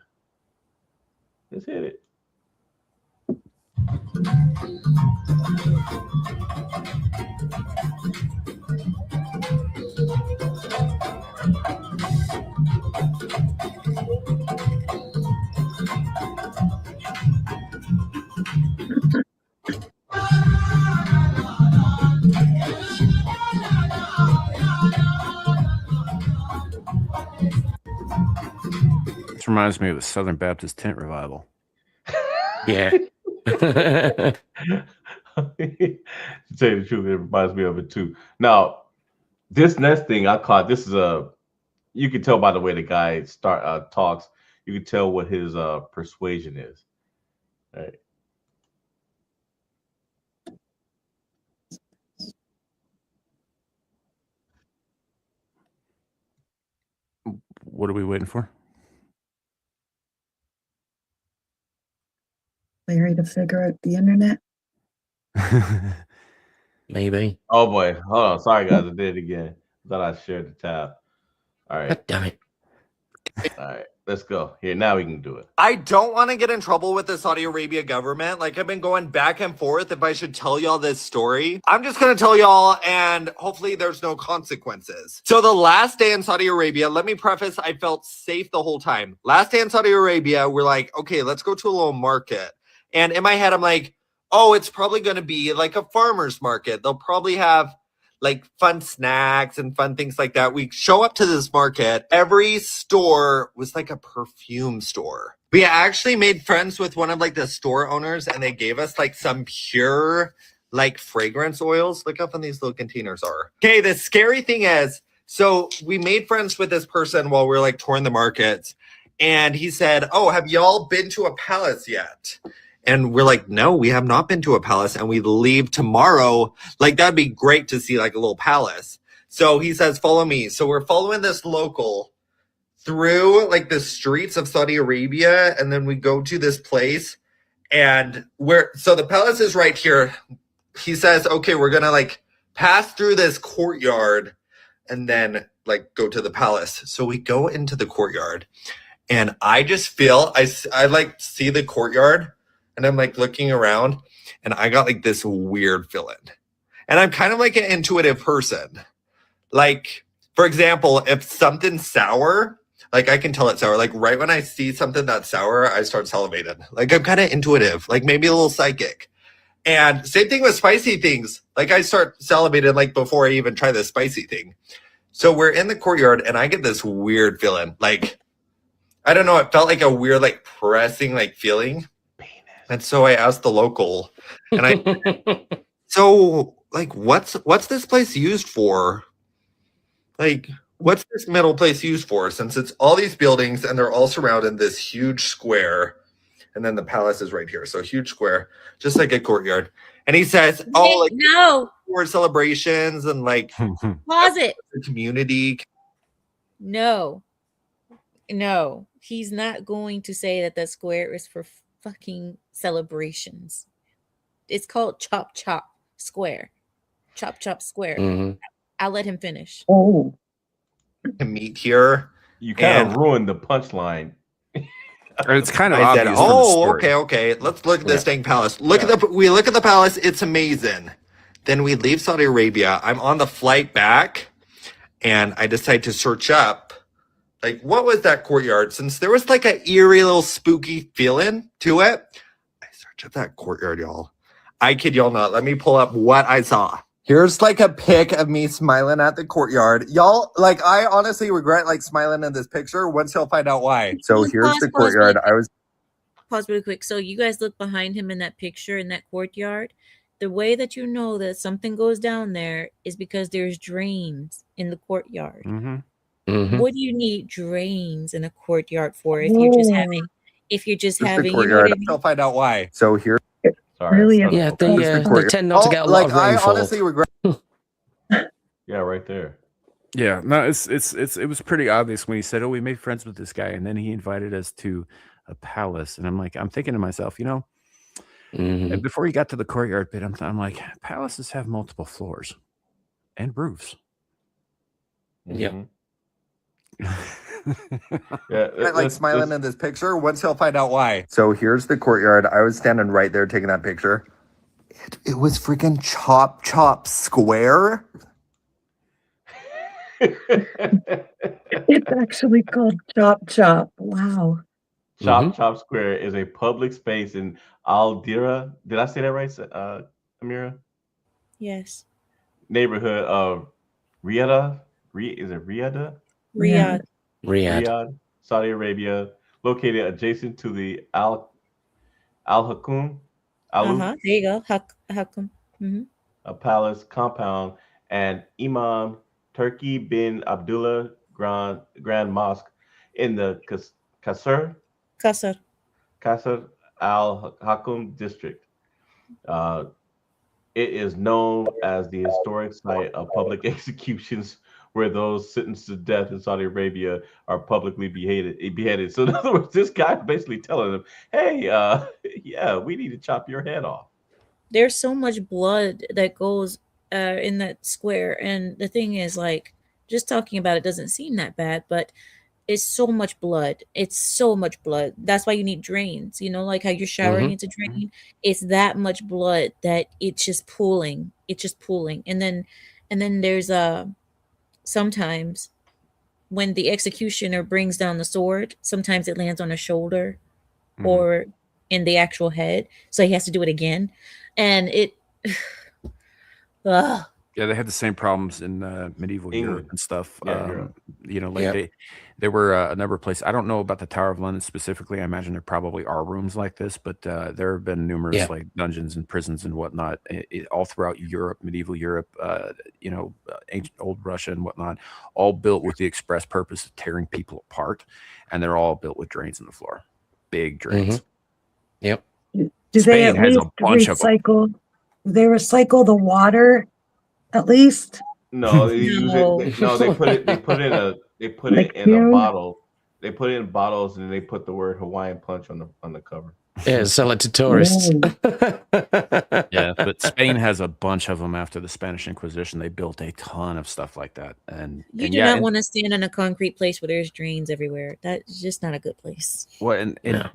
Let's hit it. This reminds me of the Southern Baptist tent revival. yeah. To tell you the truth, it reminds me of it too. Now, this next thing I caught, this is you can tell by the way the guy talks, you can tell what his persuasion is. All right. What are we waiting for? Larry to figure out the internet. Maybe. Oh boy, hold on. Sorry guys, I did it again. Thought I shared the tab. All right, God damn it. all right. Let's go. Here, now we can do it. I don't want to get in trouble with the Saudi Arabia government. Like, I've been going back and forth if I should tell y'all this story. I'm just going to tell y'all, and hopefully there's no consequences. So the last day in Saudi Arabia, let me preface, I felt safe the whole time. Last day in Saudi Arabia, we're like, okay, let's go to a little market. And in my head, I'm like, oh, it's probably going to be like a farmer's market. They'll probably have like fun snacks and fun things like that. We show up to this market. Every store was like a perfume store. We actually made friends with one of like the store owners, and they gave us like some pure like fragrance oils. Look how fun these little containers are. Okay, the scary thing is, so we made friends with this person while we were like touring the markets, and he said, oh, have y'all been to a palace yet? And we're like, no, we have not been to a palace, and we leave tomorrow. Like, that'd be great to see like a little palace. So he says, follow me. So we're following this local through like the streets of Saudi Arabia. And then we go to this place, and so the palace is right here. He says, okay, we're going to like pass through this courtyard, and then like go to the palace. So we go into the courtyard, and I just feel I like see the courtyard, and I'm like looking around, and I got like this weird feeling. And I'm kind of like an intuitive person. Like, for example, if something's sour, like I can tell it's sour. Like right when I see something that's sour, I start salivating. Like I'm kind of intuitive, like maybe a little psychic. And same thing with spicy things. Like I start salivating like before I even try the spicy thing. So we're in the courtyard and I get this weird feeling. Like, I don't know, it felt like a weird, like pressing, like feeling. And so I asked the local, and I, so like, what's this place used for? Like, what's this middle place used for? Since it's all these buildings and they're all surrounded this huge square, and then the palace is right here. So huge square, just like a courtyard. And he says, oh, like no, for celebrations and like pause it. the community. No, he's not going to say that square is for fucking celebrations. It's called Chop Chop Square. Chop Chop Square. Mhm. I'll let him finish. Oh, To meet here. You kind of And- ruined the punchline. It's kind of I said, obvious. from the oh, story. okay. Let's look at this dang palace. We look at the palace. It's amazing. Then we leave Saudi Arabia. I'm on the flight back, and I decide to search up, like, what was that courtyard? Since there was like an eerie little spooky feeling to it, I search up that courtyard, y'all. I kid y'all not. Let me pull up what I saw. Here's like a pic of me smiling at the courtyard. Y'all, like, I honestly regret like smiling in this picture once he'll find out why. So here's Pause, the pause, courtyard. wait. I was Pause really quick. So you guys look behind him in that picture in that courtyard. The way that you know that something goes down there is because there's drains in the courtyard. Mhm. Mhm. What do you need drains in a courtyard for if you're just having Here's you know what I courtyard. mean? He'll find out why. So here, Sorry. Really? son of Yeah, a- they tend not to get a lot of I rainfall. honestly regret. Yeah, right there. Yeah, no, it was pretty obvious when he said, "Oh, we made friends with this guy," and then he invited us to a palace, and I'm thinking to myself, Mhm. and before he got to the courtyard bit, I'm like, palaces have multiple floors and roofs. Yep. Mhm. Yeah, I like smiling in this picture. Once he'll find out why. So here's the courtyard. I was standing right there taking that picture. It was freaking Chop Chop Square. it's actually called Chop Chop. Wow. Chop Chop Square is a public space in Al Dira. Did I say that right, Amira? Yes. Neighborhood of Riyadh. Is it Riyadh? Riyadh. Riyadh, Saudi Arabia, located adjacent to the Al Hakum, There you go. How come? Mm-hmm. a palace compound, and Imam Turki bin Abdullah Grand Mosque in the Qasr Qasr. Al Hakum district. It is known as the historic site of public executions where those sentenced to death in Saudi Arabia are publicly beheaded. So in other words, this guy basically telling them, hey, yeah, we need to chop your head off. There's so much blood that goes in that square, and the thing is, like, just talking about it doesn't seem that bad, but it's so much blood. It's so much blood. That's why you need drains. You know, like how you're showering, it's a drain. It's that much blood that it's just pooling. It's just pooling, and then there's sometimes when the executioner brings down the sword, sometimes it lands on a shoulder or in the actual head, so he has to do it again, and it. Ugh. Yeah, they had the same problems in medieval Europe and stuff. Yeah, There were a number of places. I don't know about the Tower of London specifically. I imagine there probably are rooms like this, but there have been numerous like dungeons and prisons and whatnot all throughout Europe, medieval Europe, ancient old Russia and whatnot, all built with the express purpose of tearing people apart, and they're all built with drains in the floor, big drains. Yep. Do they Spain at has least a bunch of them. recycle? Do they recycle the water at least? No, they use it. No, they put it in a bottle. They put it in bottles and then they put the word Hawaiian Punch on the cover. Yeah, sell it to tourists. Yeah, but Spain has a bunch of them after the Spanish Inquisition. They built a ton of stuff like that, and You and do yeah, not and, want to stand in a concrete place where there's drains everywhere. That's just not a good place. well, and No.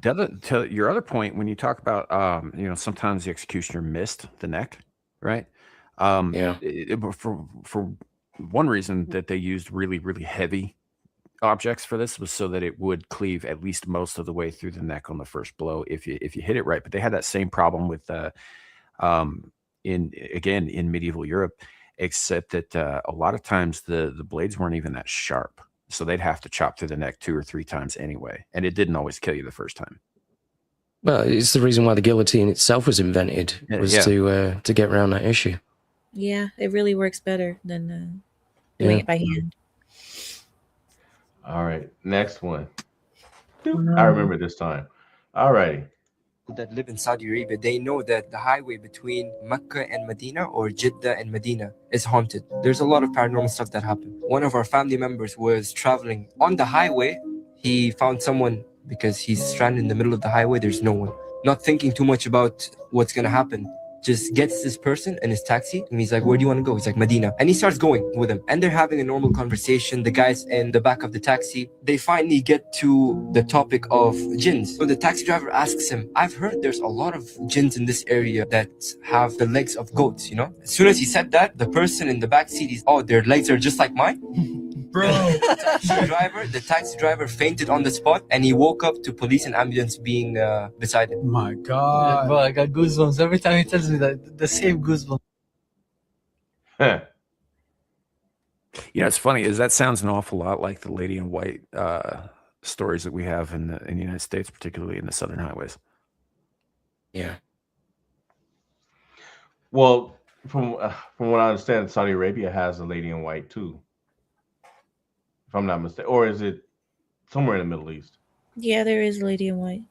to your other point, when you talk about sometimes the executioner missed the neck, right? Yeah. For one reason that they used really really heavy objects for this was so that it would cleave at least most of the way through the neck on the first blow if you hit it right. But they had that same problem with in medieval Europe, except that a lot of times the blades weren't even that sharp, so they'd have to chop through the neck 2 or 3 times anyway, and it didn't always kill you the first time. Well, it's the reason why the guillotine itself was invented, was to get around that issue. Yeah, it really works better than doing it by hand. All right, next one. I remember this time. All righty. That live in Saudi Arabia, they know that the highway between Mecca and Medina, or Jeddah and Medina, is haunted. There's a lot of paranormal stuff that happened. One of our family members was traveling on the highway. He found someone because he's stranded in the middle of the highway. There's no one. Not thinking too much about what's gonna happen, just gets this person in his taxi and he's like, where do you want to go? He's like, Medina. And he starts going with him and they're having a normal conversation. The guys in the back of the taxi, they finally get to the topic of jinns. So the taxi driver asks him, I've heard there's a lot of jinns in this area that have the legs of goats, you know? As soon as he said that, the person in the back seat is, oh, their legs are just like mine? Bro, the taxi driver fainted on the spot and he woke up to police and ambulance being beside him. My God. Bro, I got goosebumps every time he tells me that. The same goosebumps. It's funny is that sounds an awful lot like the Lady in White stories that we have in the United States, particularly in the southern highways. Yeah. Well, from what I understand, Saudi Arabia has a Lady in White too. If I'm not mistaken, or is it somewhere in the Middle East? Yeah, there is a Lady in White.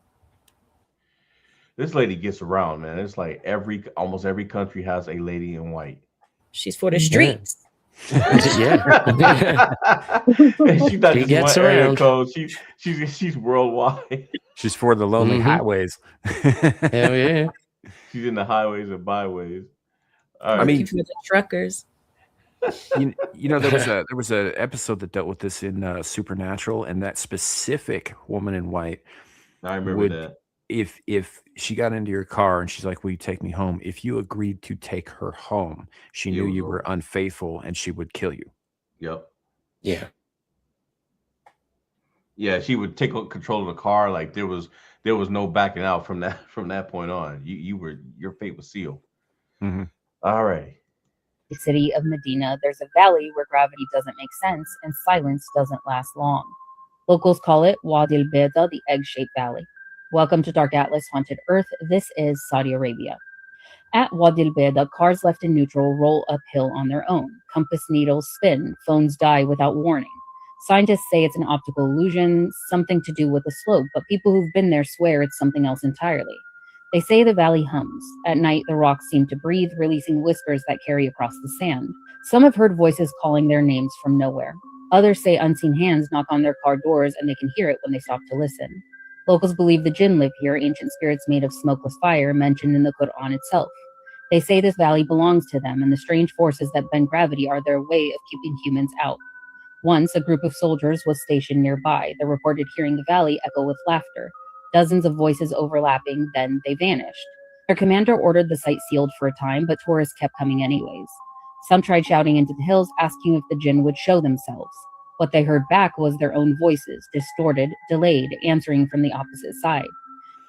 This lady gets around, man. It's like almost every country has a Lady in White. She's for the streets. Yeah. She's not She just gets one area around. code. She's worldwide. She's for the lonely highways. Hell yeah. She's in the highways and byways. All right. I mean, For the truckers. there was a episode that dealt with this in Supernatural, and that specific woman in white. I remember that. If she got into your car and she's like, will you take me home? If you agreed to take her home, she knew you were unfaithful and she would kill you. Yep. Yeah. Yeah, she would take control of the car. Like there was no backing out from that point on. Your fate was sealed. Mm-hmm. All right. The city of Medina, there's a valley where gravity doesn't make sense and silence doesn't last long. Locals call it Wadi al-Bayda, the egg-shaped valley. Welcome to Dark Atlas Haunted Earth. This is Saudi Arabia. At Wadi al-Bayda, cars left in neutral roll uphill on their own. Compass needles spin, phones die without warning. Scientists say it's an optical illusion, something to do with the slope, but people who've been there swear it's something else entirely. They say the valley hums. At night, the rocks seem to breathe, releasing whispers that carry across the sand. Some have heard voices calling their names from nowhere. Others say unseen hands knock on their car doors and they can hear it when they stop to listen. Locals believe the jinn live here, ancient spirits made of smokeless fire mentioned in the Quran itself. They say this valley belongs to them, and the strange forces that bend gravity are their way of keeping humans out. Once, a group of soldiers was stationed nearby. They reported hearing the valley echo with laughter. Dozens of voices overlapping, then they vanished. Their commander ordered the site sealed for a time, but tourists kept coming anyways. Some tried shouting into the hills, asking if the jinn would show themselves. What they heard back was their own voices, distorted, delayed, answering from the opposite side.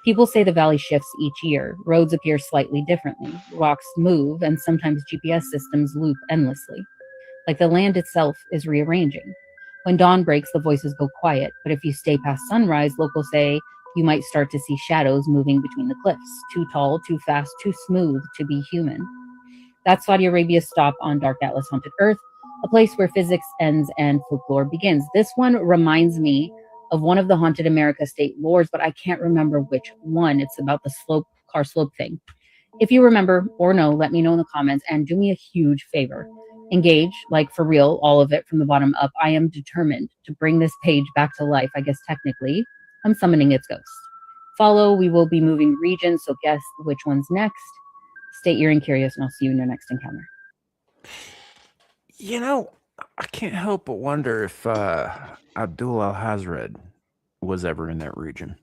People say the valley shifts each year. Roads appear slightly differently. Rocks move, and sometimes GPS systems loop endlessly. Like the land itself is rearranging. When dawn breaks, the voices go quiet, but if you stay past sunrise, locals say you might start to see shadows moving between the cliffs, too tall, too fast, too smooth to be human. That's Saudi Arabia's stop on Dark Atlas Haunted Earth, a place where physics ends and folklore begins. This one reminds me of one of the Haunted America state lores, but I can't remember which one. It's about the car slope thing. If you remember or know, let me know in the comments, and do me a huge favor. Engage, like for real, all of it from the bottom up. I am determined to bring this page back to life, I guess technically. I'm summoning its ghost. follow. We will be moving regions, so guess which one's next. State you're curious, and I'll see you in your next encounter. You know, I can't help but wonder if Abdul al-Hazred was ever in that region.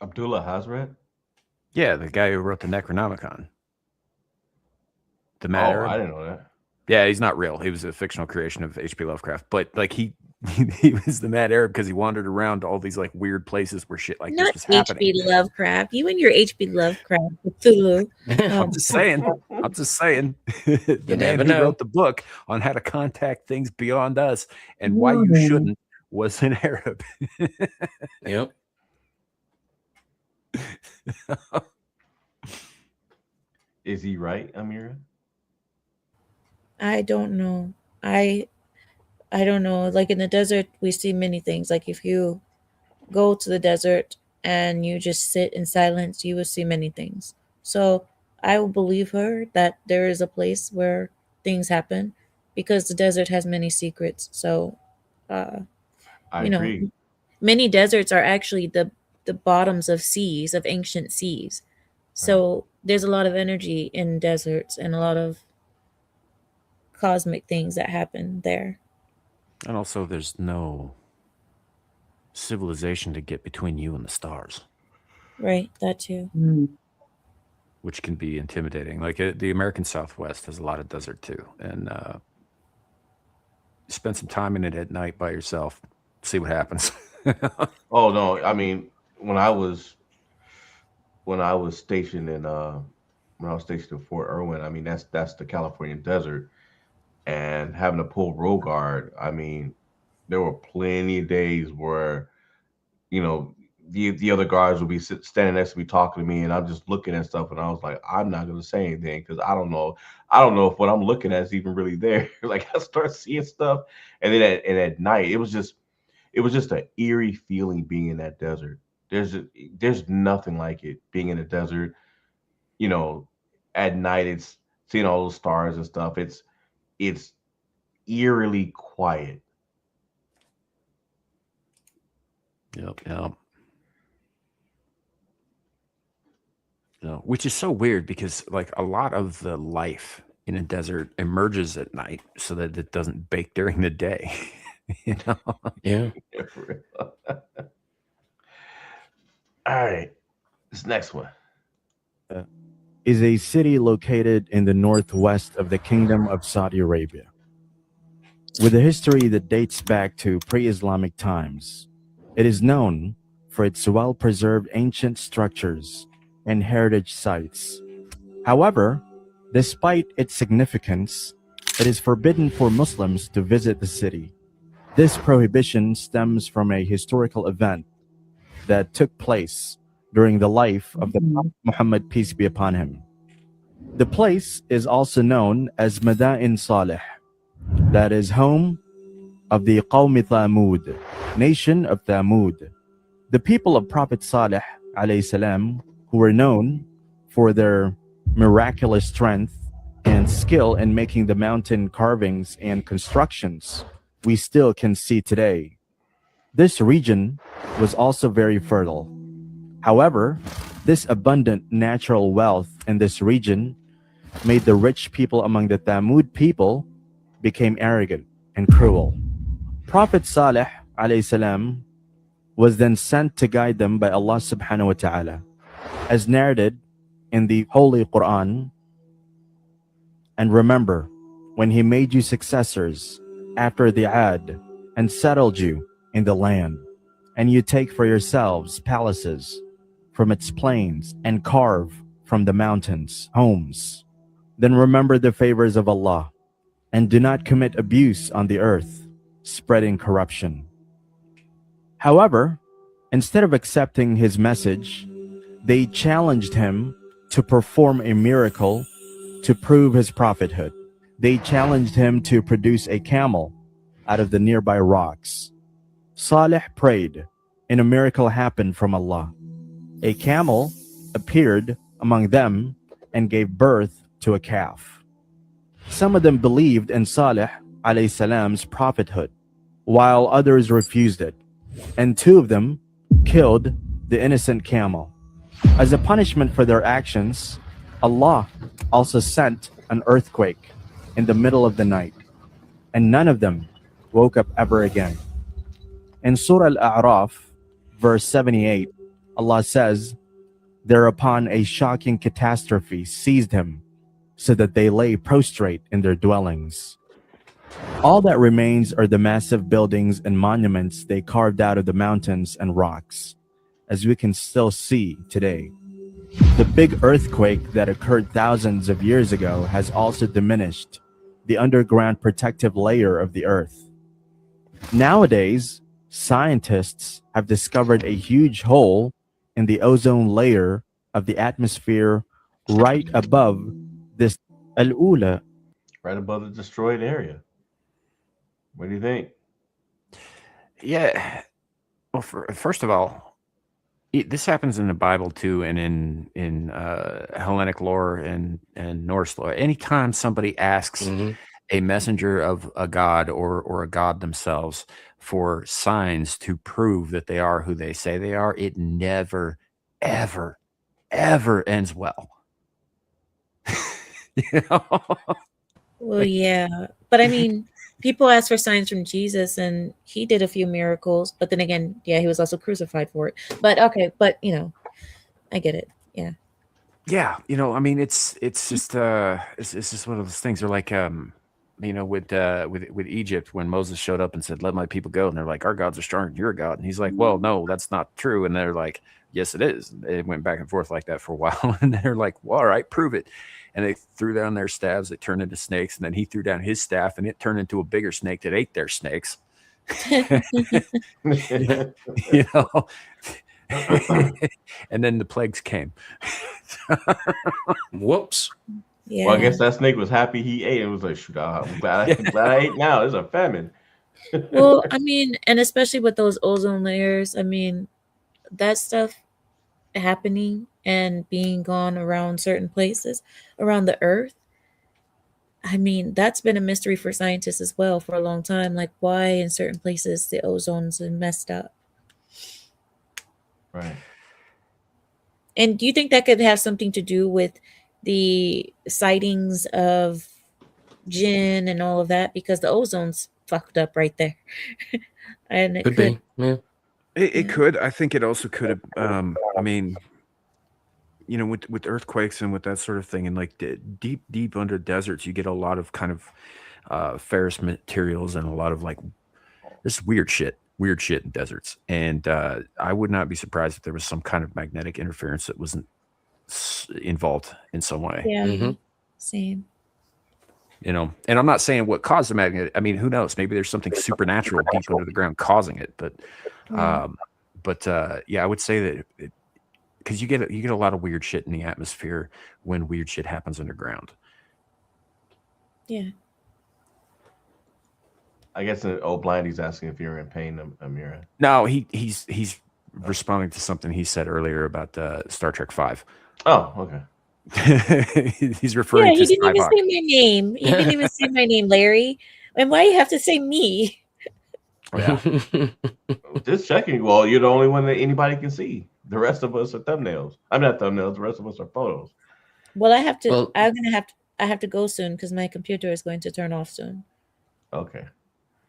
Abdullah Hazret? Yeah, the guy who wrote the Necronomicon. The Mad Arab. I didn't know that. Yeah, he's not real. He was a fictional creation of H.P. Lovecraft. But like he was the Mad Arab because he wandered around to all these like weird places where shit like Not this was happening. H.P. Lovecraft. You and your H.P. Lovecraft. Cthulhu. I'm just saying. I'm just saying. The man who wrote the book on how to contact things beyond us and why you shouldn't was an Arab. Yep. Is he right, Amira? I don't know. I don't know. Like in the desert, we see many things. Like if you go to the desert and you just sit in silence, you will see many things. So I will believe her that there is a place where things happen because the desert has many secrets. So, I agree. many deserts are actually the bottoms of seas, of ancient seas. So there's a lot of energy in deserts and a lot of cosmic things that happen there. And also, there's no civilization to get between you and the stars. Right, that too. Which can be intimidating. Like the American Southwest has a lot of desert too. And spend some time in it at night by yourself. See what happens. Oh no, I mean when I was stationed in Fort Irwin, I mean that's the California desert, and having to pull road guard, I mean there were plenty of days where the other guards would be standing next to me talking to me, and I'm just looking at stuff, and I was like, I'm not gonna say anything because I don't know if what I'm looking at is even really there. Like I start seeing stuff, and then at night it was just an eerie feeling being in that desert. There's nothing like it being in a desert. At night it's seeing all those stars and stuff. It's eerily quiet. Yep. No, which is so weird because like a lot of the life in a desert emerges at night so that it doesn't bake during the day. Yeah. All right, this next one is a city located in the northwest of the Kingdom of Saudi Arabia. With a history that dates back to pre-Islamic times, it is known for its well-preserved ancient structures and heritage sites. However, despite its significance, it is forbidden for Muslims to visit the city. This prohibition stems from a historical event that took place during the life of the Prophet Muhammad, peace be upon him. The place is also known as Madain Saleh, that is home of the Qawm Thamud, nation of Thamud. The people of Prophet Saleh alayhi salam, who were known for their miraculous strength and skill in making the mountain carvings and constructions we still can see today. This region was also very fertile. However, this abundant natural wealth in this region made the rich people among the Thamud people became arrogant and cruel. Prophet Saleh alayhi salam was then sent to guide them by Allah subhanahu wa ta'ala, as narrated in the Holy Quran. And remember, when he made you successors after the Ad and settled you in the land, and you take for yourselves palaces from its plains and carve from the mountains homes, then remember the favors of Allah and do not commit abuse on the earth, spreading corruption. However, instead of accepting his message, they challenged him to perform a miracle to prove his prophethood. They challenged him to produce a camel out of the nearby rocks. Saleh prayed, and a miracle happened from Allah. A camel appeared among them and gave birth to a calf. Some of them believed in Saleh alayhi salam's prophethood, while others refused it. And two of them killed the innocent camel. As a punishment for their actions, Allah also sent an earthquake in the middle of the night, and none of them woke up ever again. In Surah Al-A'raf, verse 78, Allah says, "Thereupon a shocking catastrophe seized him, so that they lay prostrate in their dwellings. All that remains are the massive buildings and monuments they carved out of the mountains and rocks, as we can still see today. The big earthquake that occurred thousands of years ago has also diminished the underground protective layer of the earth. Nowadays, scientists have discovered a huge hole in the ozone layer of the atmosphere right above this al-ula." Right above the destroyed area. What do you think? Yeah. Well, first of all, this happens in the Bible too, and in Hellenic lore and Norse lore. Anytime somebody asks a messenger of a god or a god themselves for signs to prove that they are who they say they are, it never, ever, ever ends well. You know? Well, yeah, but I mean, people ask for signs from Jesus, and he did a few miracles. But then again, yeah, he was also crucified for it. But okay, but I get it. Yeah. Yeah, I mean, it's just it's just one of those things. They're like with Egypt, when Moses showed up and said, "Let my people go," and they're like, "Our gods are stronger than your God," and he's like, "Well, no, that's not true," and they're like, "Yes, it is." And it went back and forth like that for a while, and they're like, "Well, all right, prove it." And they threw down their staves, they turned into snakes, and then he threw down his staff, and it turned into a bigger snake that ate their snakes. You know. And then the plagues came. Whoops. Yeah. Well, I guess that snake was happy he ate. It was like, shoot, I'm glad I ate now. There's a famine. Well, I mean, and especially with those ozone layers, I mean, that stuff happening and being gone around certain places around the earth. I mean, that's been a mystery for scientists as well for a long time. Like, why in certain places the ozone's messed up. Right. And do you think that could have something to do with the sightings of jinn and all of that? Because the ozone's fucked up right there. And it Could be. Yeah. It could. I think it also could have. I mean, with earthquakes and with that sort of thing, and like deep under deserts, you get a lot of kind of ferrous materials and a lot of like this weird shit in deserts. And I would not be surprised if there was some kind of magnetic interference that wasn't involved in some way. Yeah. Same. And I'm not saying what caused the magnet. I mean, who knows? Maybe there's something supernatural deep under the ground causing it. But, yeah, I would say that because you get a lot of weird shit in the atmosphere when weird shit happens underground. Yeah. I guess old Blindy's asking if you're in pain, Amira. No, he's responding to something he said earlier about Star Trek V. Oh, okay. He's referring to he didn't even Skyhawk. say my name. He didn't even say my name, Larry. And why you have to say me? Yeah. Just checking. Well, you're the only one that anybody can see. The rest of us are thumbnails. I'm not thumbnails. The rest of us are photos. Well, I have to. I have to go soon because my computer is going to turn off soon. Okay.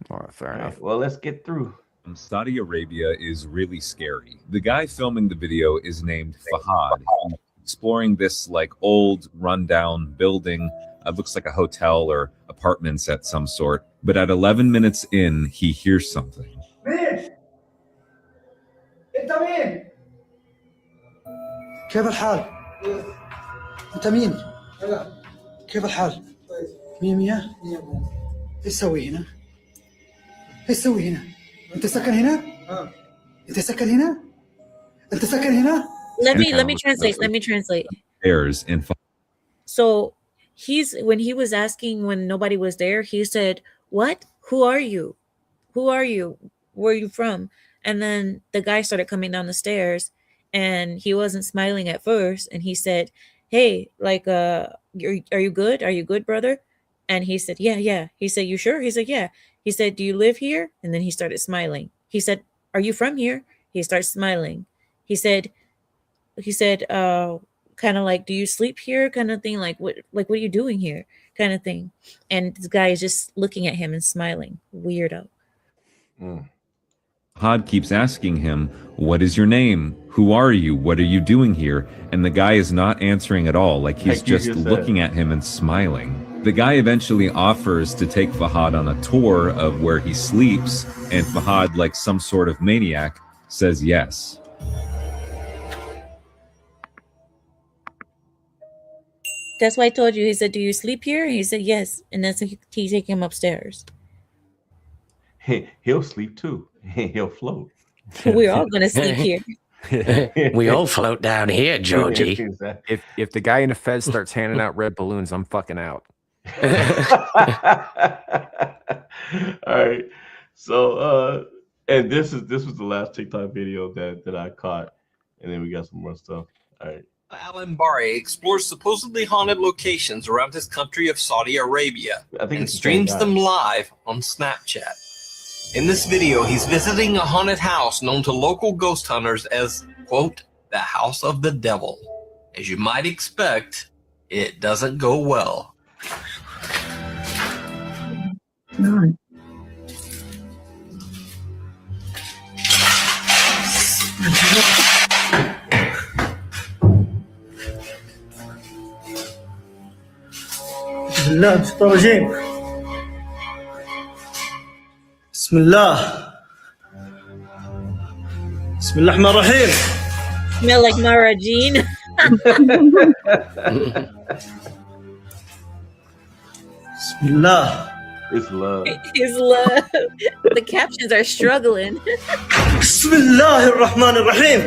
All right, fair enough. Well, let's get through. Saudi Arabia is really scary. The guy filming the video is named Fahad. He's exploring this like old rundown building. It looks like a hotel or apartments at some sort. But at 11 minutes in, he hears something. مين؟ أنت مين؟ كيف الحال؟ أنت مين؟ كيف الحال؟ مية مية؟ إيش تسوي هنا؟ إيش تسوي هنا؟ أنت ساكن هنا؟ أنت ساكن هنا؟ أنت ساكن هنا؟ Let me translate. Airs in. So when he was asking when nobody was there, he said, "What? Who are you? Who are you? Where are you from?" And then the guy started coming down the stairs, and he wasn't smiling at first, and he said, "Hey, like, are you good? Are you good, brother?" And he said, "Yeah." He said, "You sure?" He said, "Yeah." He said, "Do you live here?" And then he started smiling. He said, "Are you from here?" He starts smiling. He said, kind of like, do you sleep here? Kind of thing. Like, what are you doing here? Kind of thing. And this guy is just looking at him and smiling. Weirdo. Fahad keeps asking him, "What is your name? Who are you? What are you doing here?" And the guy is not answering at all, like he's Like you just just said. looking at him and smiling. The guy eventually offers to take Fahad on a tour of where he sleeps, and Fahad, like some sort of maniac, says yes. That's why I told you. He said, do you sleep here? And he said, yes. And then so he take him upstairs. He'll sleep too. He'll float. We're all going to sleep here. We all float down here, Georgie. Exactly. If the guy in the Fed starts handing out red balloons, I'm fucking out. All right. So and this was the last TikTok video that I caught, and then we got some more stuff. All right. Alan Bari explores supposedly haunted locations around his country of Saudi Arabia and it's the same streams guy. them live on Snapchat. In this video, he's visiting a haunted house known to local ghost hunters as, quote, the house of the devil. As you might expect, it doesn't go well. God. بسم الله من الشيطان الرجيم بسم الله بسم الله الرحمن الرحيم Smell like Mara Jean. بسم الله It's love. His love. The captions are struggling. بسم الله الرحمن الرحيم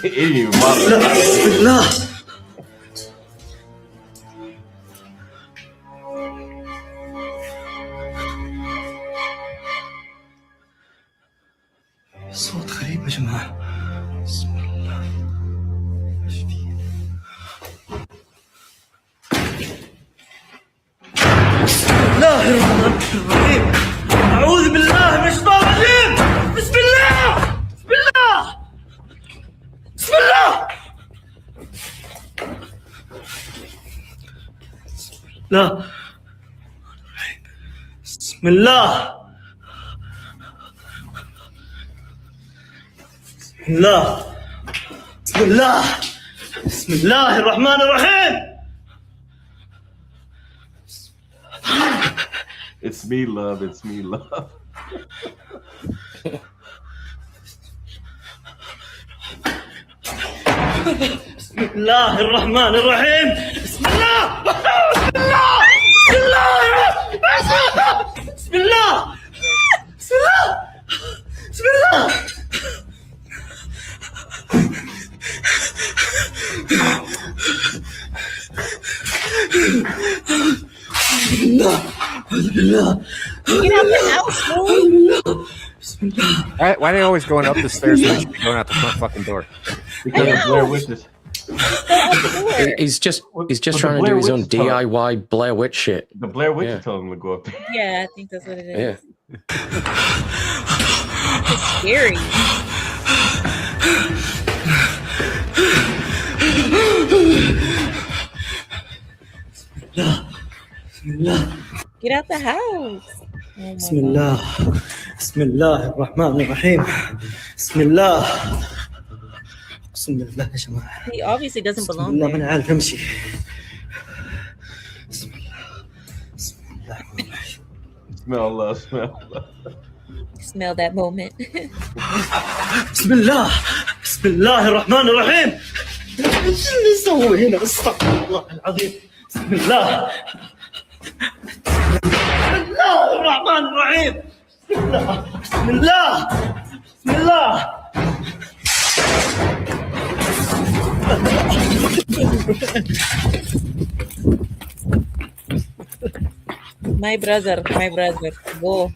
It didn't even bother. بسم الله صوت غريب يا جماعة بسم الله بسم الله الرحمن الرحيم أعوذ بالله من الشيطان الرجيم بسم الله بسم الله بسم الله لا بسم الله بسم الله بسم الله بسم الله الرحمن الرحيم It's me, love. It's me, love. بسم الله الرحمن الرحيم بسم الله بسم الله بسم الله بسم الله بسم الله بسم الله بسم الله أعوذ بالله Get out the house, fool. بسم الله Why are they always going up the stairs when they should be going out the front fucking door? Because of Blair Witches. He's just but trying the to do Blair his own Witch told- DIY Blair Witch shit. The Blair Witches Yeah. told him to go up there. Yeah, I think that's what it is. Yeah. It's scary. بسم الله Get out the house. Oh my بسم الله بسم الله الرحمن الرحيم بسم الله اقسم بالله يا جماعه God. He obviously doesn't بسم belong الله there. ما انا عارف امشي بسم الله بسم الله الرحمن الرحيم Smell love. Smell love. Smell that moment. بسم الله بسم الله الرحمن الرحيم ايش اللي يسوي هنا استغفر الله العظيم بسم الله بسم الله الرحمن الرحيم بسم الله بسم الله بسم الله My brother. Go.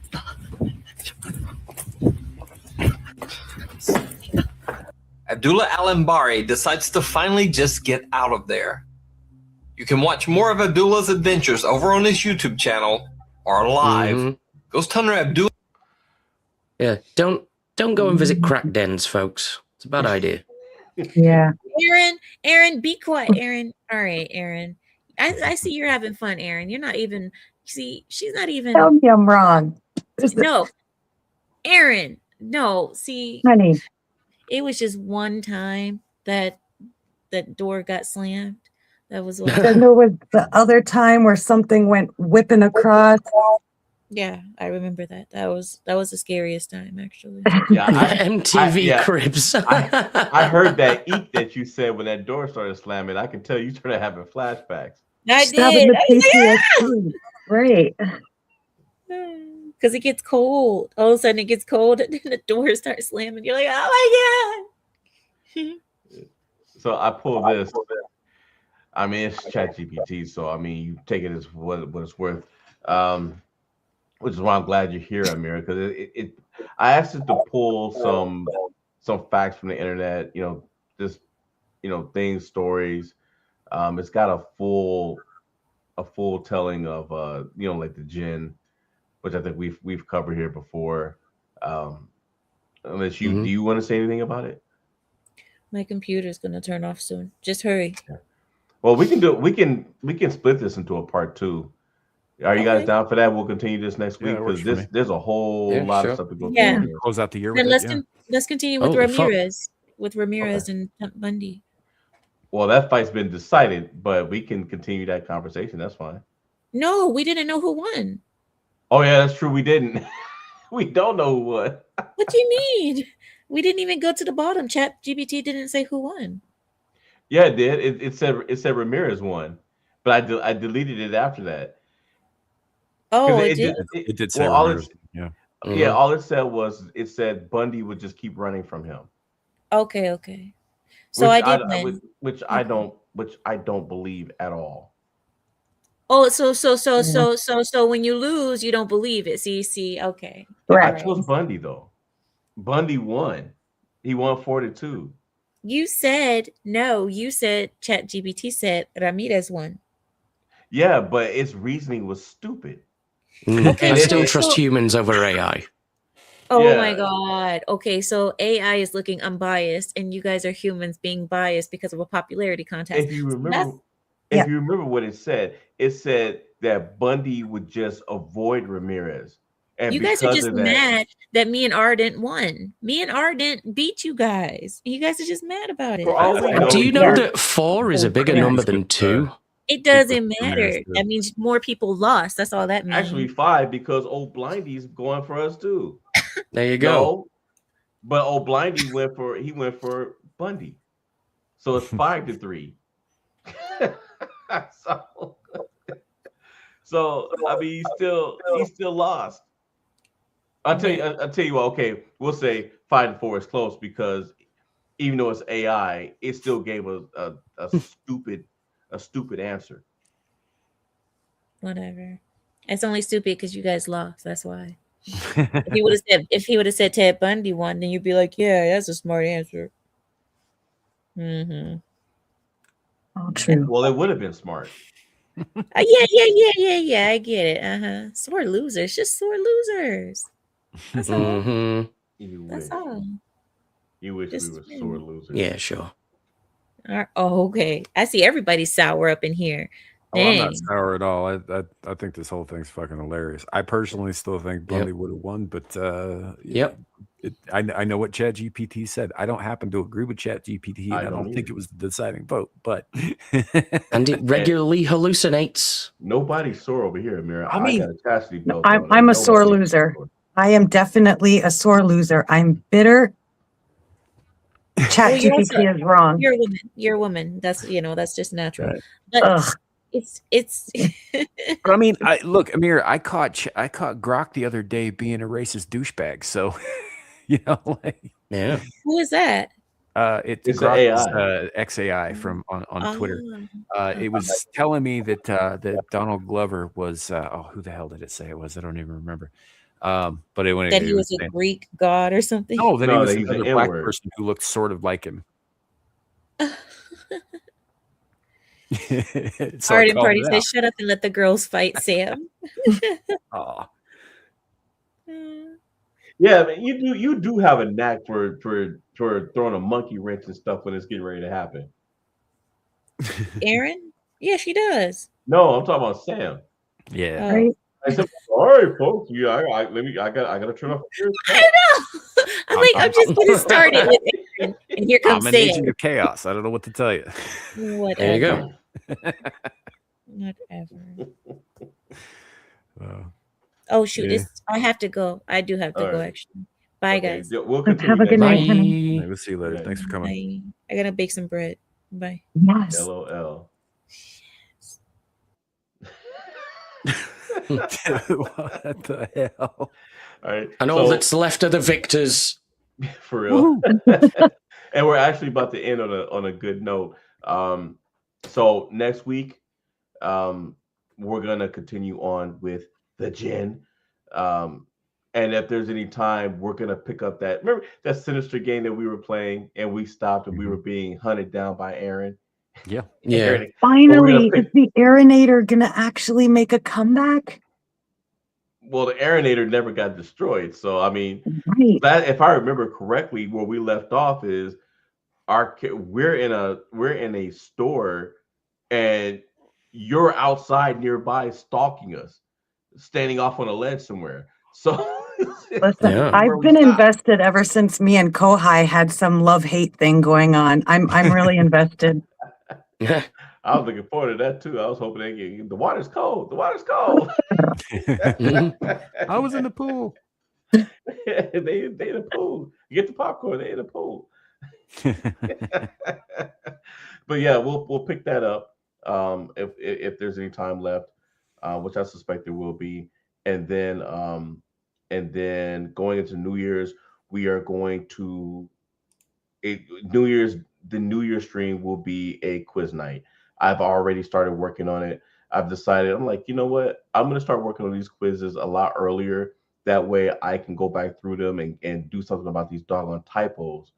Abdullah Al-Ambari decides to finally just get out of there. You can watch more of Abdullah's adventures over on his YouTube channel or live. Ghost Hunter Abdullah. Yeah, don't Don't go and visit crack dens, folks. It's a bad idea. Yeah. Aaron, be quiet, Aaron. All right, Aaron. I see you're having fun, Aaron. You're not even. See, she's not even. Tell me I'm wrong. No, Aaron. No, see, Honey. it was just one time that door got slammed. That was what. Then there was the other time where something went whipping across. Yeah, I remember that. That was the scariest time, actually. Yeah, MTV Cribs. I heard that eek that you said when that door started slamming. I can tell you started having flashbacks. I Stabbing did. the I was like, PTSD. Right. because it gets cold. All of a sudden, it gets cold, and then the door starts slamming. You're like, oh my god. So I pulled this. I mean, it's ChatGPT, so I mean, you take it as what it's worth. Which is why I'm glad you're here, Amira, because I asked it to pull some facts from the internet, just things, stories. It's got a full telling of like the jinn, which I think we've covered here before. Unless do you want to say anything about it? My computer's gonna turn off soon. Just hurry. Well, we can split this into a part 2. Are you guys down for that? We'll continue this next week because there's a whole lot of stuff to go through. Yeah. Close out the year Then with it. let's continue with Ramirez. With Ramirez and Bundy. Well, that fight's been decided, but we can continue that conversation. That's fine. No, we didn't know who won. Oh yeah, that's true. We didn't. We don't know who won. What do you mean? We didn't even go to the bottom. ChatGPT didn't say who won. Yeah, it did. It said Ramirez won, but I deleted it after that. Oh, it did. It did say well, Ramirez. Yeah. Yeah, all it said was Bundy would just keep running from him. Okay. So I did win. Which I don't believe at all. Oh, so when you lose, you don't believe it. See, okay. Right. I chose Bundy though. Bundy won. He won 4-2. You said no. You said ChatGPT said Ramirez won. Yeah, but its reasoning was stupid. I still trust humans over AI. Oh my god. Okay, so AI is looking unbiased, and you guys are humans being biased because of a popularity contest. If you remember, you remember what it said that Bundy would just avoid Ramirez. And you guys are just mad that me and Ardent won. Me and Ardent beat you guys. You guys are just mad about it. Do you know that 4 is a bigger number than 2? It doesn't matter. That means more people lost. That's all that means. Actually 5 because old Blindy's going for us too. There you go. No, but old Blindy went for Bundy. So it's 5-3. so I mean he still lost. I'll tell you what, okay, we'll say 5-4 is close because even though it's AI, it still gave a stupid answer. Whatever. It's only stupid because you guys lost. That's why. If he would have said Ted Bundy won, then you'd be like, yeah, that's a smart answer. Mm-hmm. Oh, true. Well, it would have been smart. Yeah. I get it. Sore losers, just sore losers. That's all. That's all. You wish we were sore losers. Yeah, sure. Oh, okay. I see everybody sour up in here. Oh, I'm not sour at all. I think this whole thing's fucking hilarious. I personally still think Bundy would have won, but I know what ChatGPT said. I don't happen to agree with ChatGPT, and I don't think it was the deciding vote. But and it regularly hallucinates. Nobody's sore over here, Amira. I mean, got a chastity belt. I'm a sore loser. I am definitely a sore loser. I'm bitter. ChatGPT is wrong. You're a woman. That's just natural. Right. But it's But I mean, look, Amir, I caught Grok the other day being a racist douchebag. So, yeah. Who is that? It's Grok, XAI from on Twitter. It was telling me that Donald Glover was who the hell did it say it was? I don't even remember. But he was a Greek god or something. No, that he was another black person who looked sort of like him. So Arden Party says, "Shut up and let the girls fight, Sam." Yeah, I mean, you do have a knack for throwing a monkey wrench and stuff when it's getting ready to happen. Aaron? Yeah, she does. No, I'm talking about Sam. Yeah. Oh. I said, all right, folks. Yeah, I gotta turn off the I know. I'm just gonna start it with Aaron, and here comes I'm an agent Sam. of chaos. I don't know what to tell you. There you go. Whatever. Wow. Oh shoot! Yeah. I have to go. I do have to All go. right. Actually, bye Okay, guys. we'll Have continue a good next night, week. honey. All right, we'll see you later. Yeah. Thanks for coming. Bye. I gotta bake some bread. Bye. Yes. LOL. What the hell? All right. And all that's left of the victors. For real. And we're actually about to end on a good note. So next week, we're gonna continue on with the gin. And if there's any time, we're gonna pick up that. Remember that sinister game that we were playing, and we stopped, and we were being hunted down by Aaron. Yeah. Yeah. Finally, is the Aeronator gonna actually make a comeback? Well, the Aeronator never got destroyed, so I mean, Right. that if I remember correctly, where we left off is we're in a store, and you're outside nearby stalking us, standing off on a ledge somewhere. So Listen, I've been invested ever since me and Kohai had some love-hate thing going on. I'm really invested. I was looking forward to that too. I was hoping they get the water's cold. The water's cold. I was in the pool. they in the pool. You get the popcorn. They in the pool. But yeah, we'll pick that up if there's any time left, which I suspect there will be, and then going into New Year's, we are going to New Year's. The New Year's stream will be a quiz night. I've already started working on it. I've decided, I'm like, you know what? I'm going to start working on these quizzes a lot earlier. That way I can go back through them and do something about these doggone typos.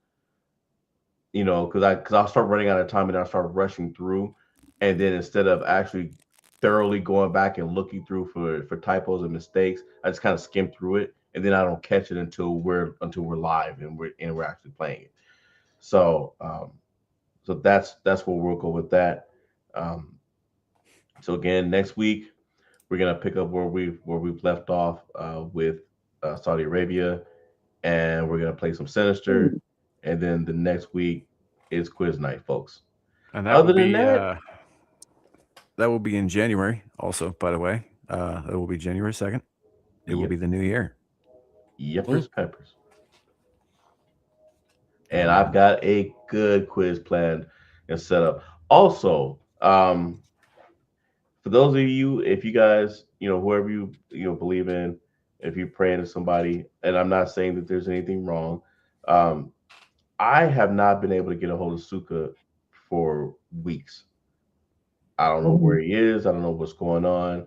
You know, because I'll start running out of time and I'll start rushing through. And then instead of actually thoroughly going back and looking through for typos and mistakes, I just kind of skim through it. And then I don't catch it until we're live and we're actually playing it. So so that's where we'll go with that. So again, next week we're gonna pick up where we've left off with Saudi Arabia, and we're gonna play some Sinister, and then the next week is quiz night, folks. And that will be in January. Also, by the way, it will be January 2nd. It will be the new year. Yepers peppers. And I've got a good quiz planned and set up. Also, for those of you, if you guys, whoever you believe in, if you're praying to somebody, and I'm not saying that there's anything wrong, I have not been able to get a hold of Suka for weeks. I don't know where he is. I don't know what's going on,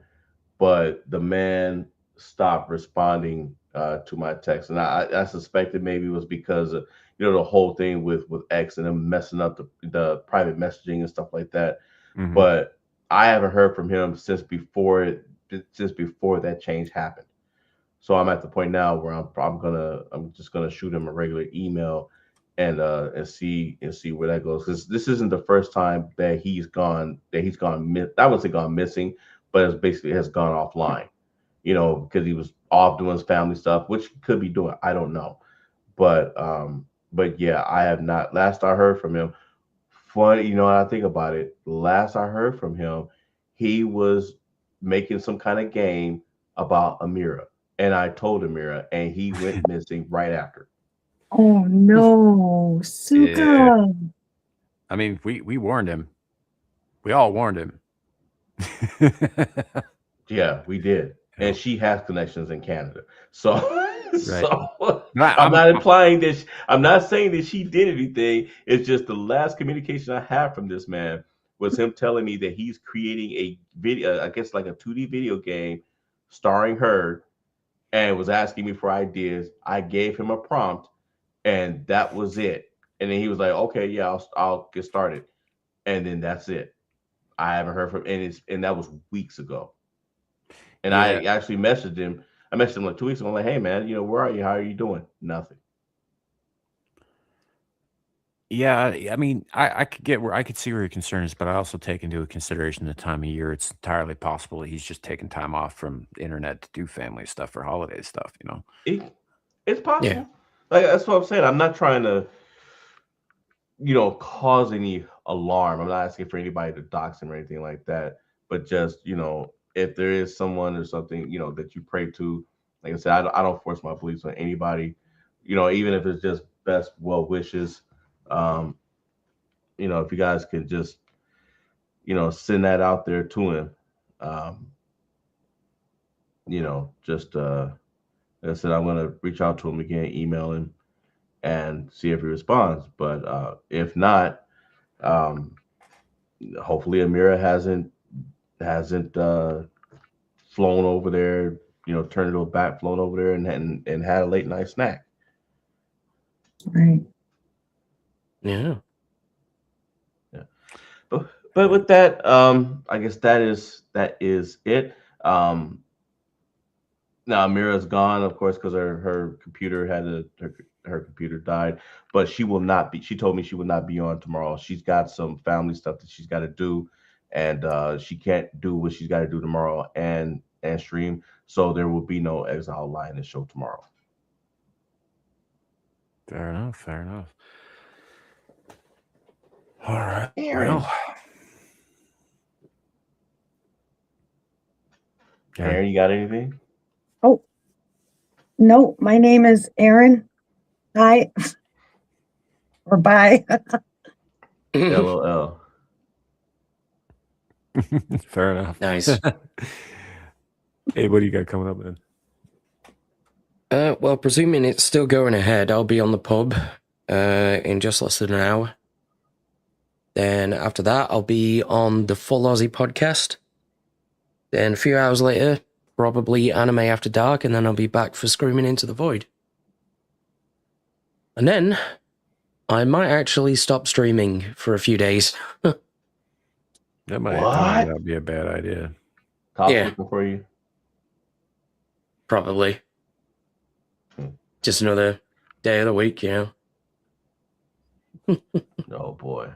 but the man stopped responding to my text, and I suspected maybe it was because of the whole thing with X and them messing up the private messaging and stuff like that. Mhm. But I haven't heard from him since before that change happened. So I'm at the point now where I'm just gonna shoot him a regular email and see where that goes, because this isn't the first time that he's gone I wouldn't say gone missing, but it's basically has gone offline, because he was off doing his family stuff, which he could be doing, I don't know. But yeah, I have not. Last I heard from him, funny, I think about it, last I heard from him, he was making some kind of game about Amira, and I told Amira, and he went missing right after. Oh no, Suka. Yeah. I mean, we warned him. We all warned him. Yeah, we did. And she has connections in Canada. So, Right. I'm not implying that I'm not saying that she did anything. It's just the last communication I have from this man was him telling me that he's creating a video, I guess like a 2D video game starring her, and was asking me for ideas. I gave him a prompt, and that was it. And then he was like, "Okay, yeah, I'll get started." And then that's it. I haven't heard from and that was weeks ago. And I actually messaged him. I messaged him like 2 weeks ago. I'm like, hey man, where are you? How are you doing? Nothing. Yeah, I mean, I could see where your concern is, but I also take into consideration the time of year. It's entirely possible that he's just taking time off from the internet to do family stuff or holiday stuff. It's possible. Like that's what I'm saying. I'm not trying to, cause any alarm. I'm not asking for anybody to dox him or anything like that. But just, if there is someone or something, that you pray to, like I said, I don't force my beliefs on anybody. Even if it's just best well wishes. If you guys could just, send that out there to him. Just like I said, I'm gonna reach out to him again, email him, and see if he responds. But if not, hopefully Amira hasn't flown over there, turned into a bat, flown over there, and had a late night snack. Right. Yeah. But with that, I guess that is it. Now Amira's gone, of course, because her computer her computer died, but she will not be. She told me she will not be on tomorrow. She's got some family stuff that she's got to do, and she can't do what she's got to do tomorrow and stream. So there will be no Exile Lioness show tomorrow. Fair enough. Fair enough. All right. Aaron. Well, Aaron, you got anything? Oh, no, my name is Aaron. Hi. Or bye. LOL. fair enough. Nice. Hey, what do you got coming up then? Well, presuming it's still going ahead, I'll be on the pub in just less than an hour. Then after that, I'll be on the Full Aussie podcast. Then a few hours later, probably Anime After Dark, and then I'll be back for Screaming Into the Void. And then I might actually stop streaming for a few days. That might not be a bad idea. Top looking for you. Probably. Just another day of the week, Oh boy.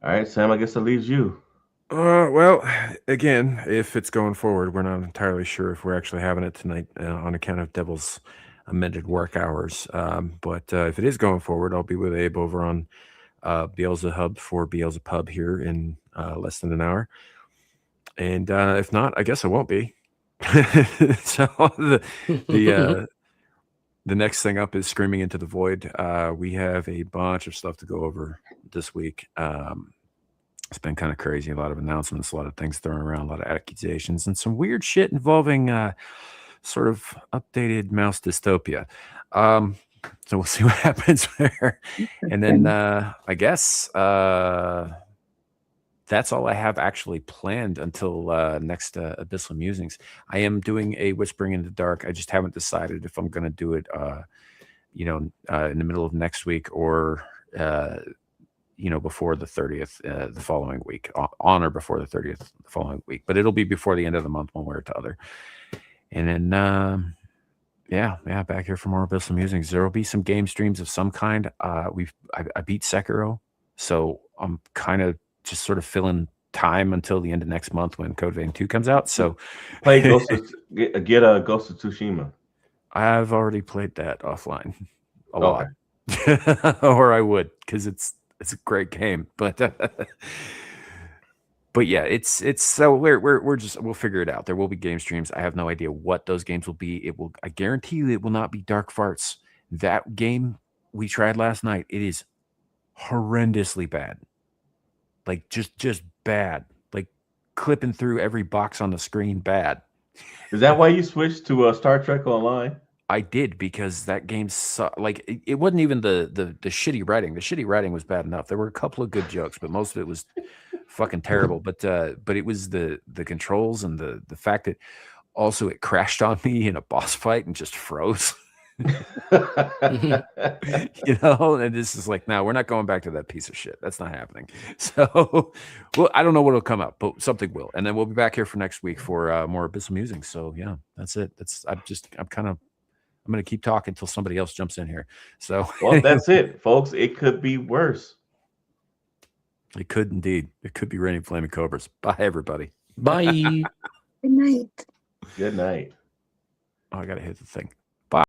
All right, Sam, I guess that leaves you. Well, again, if it's going forward, we're not entirely sure if we're actually having it tonight on account of Devil's amended work hours. But if it is going forward, I'll be with Abe over on Beelzehub for Beelzepub here in less than an hour. And if not, I guess I won't be. So the next thing up is Screaming Into the Void. We have a bunch of stuff to go over this week. It's been kind of crazy. A lot of announcements, a lot of things thrown around, a lot of accusations, and some weird shit involving sort of updated mouse dystopia. So we'll see what happens there. And then I guess that's all I have actually planned until next Abyssal Musings. I am doing a Whispering in the Dark. I just haven't decided if I'm going to do it, in the middle of next week or, before the 30th, the following week, on or before the 30th, the following week. But it'll be before the end of the month, one way or the other. And then, back here for more Abyssal Musings. There will be some game streams of some kind. I beat Sekiro, so I'm kind of just sort of filling time until the end of next month when Code Vein 2 comes out. So play Ghost get a Ghost of Tsushima. I've already played that offline a lot, or I would, because it's a great game. But yeah, it's so we'll figure it out. There will be game streams. I have no idea what those games will be. I guarantee you it will not be Dark Farts. That game we tried last night, it is horrendously bad. Like just bad. Like clipping through every box on the screen bad. Is that why you switched to Star Trek Online? I did, because that game it wasn't even the shitty writing. The shitty writing was bad enough. There were a couple of good jokes, but most of it was fucking terrible. But it was the controls and the fact that also it crashed on me in a boss fight and just froze. You know, and this is like, no, we're not going back to that piece of shit. That's not happening. So, well, I don't know what'll come up, but something will. And then we'll be back here for next week for more Abyssal Musings. So, yeah, that's it. I'm going to keep talking until somebody else jumps in here. So, well, that's it, folks. It could be worse. It could indeed. It could be raining flaming cobras. Bye, everybody. Bye. Good night. Good night. Oh, I got to hit the thing. Bye.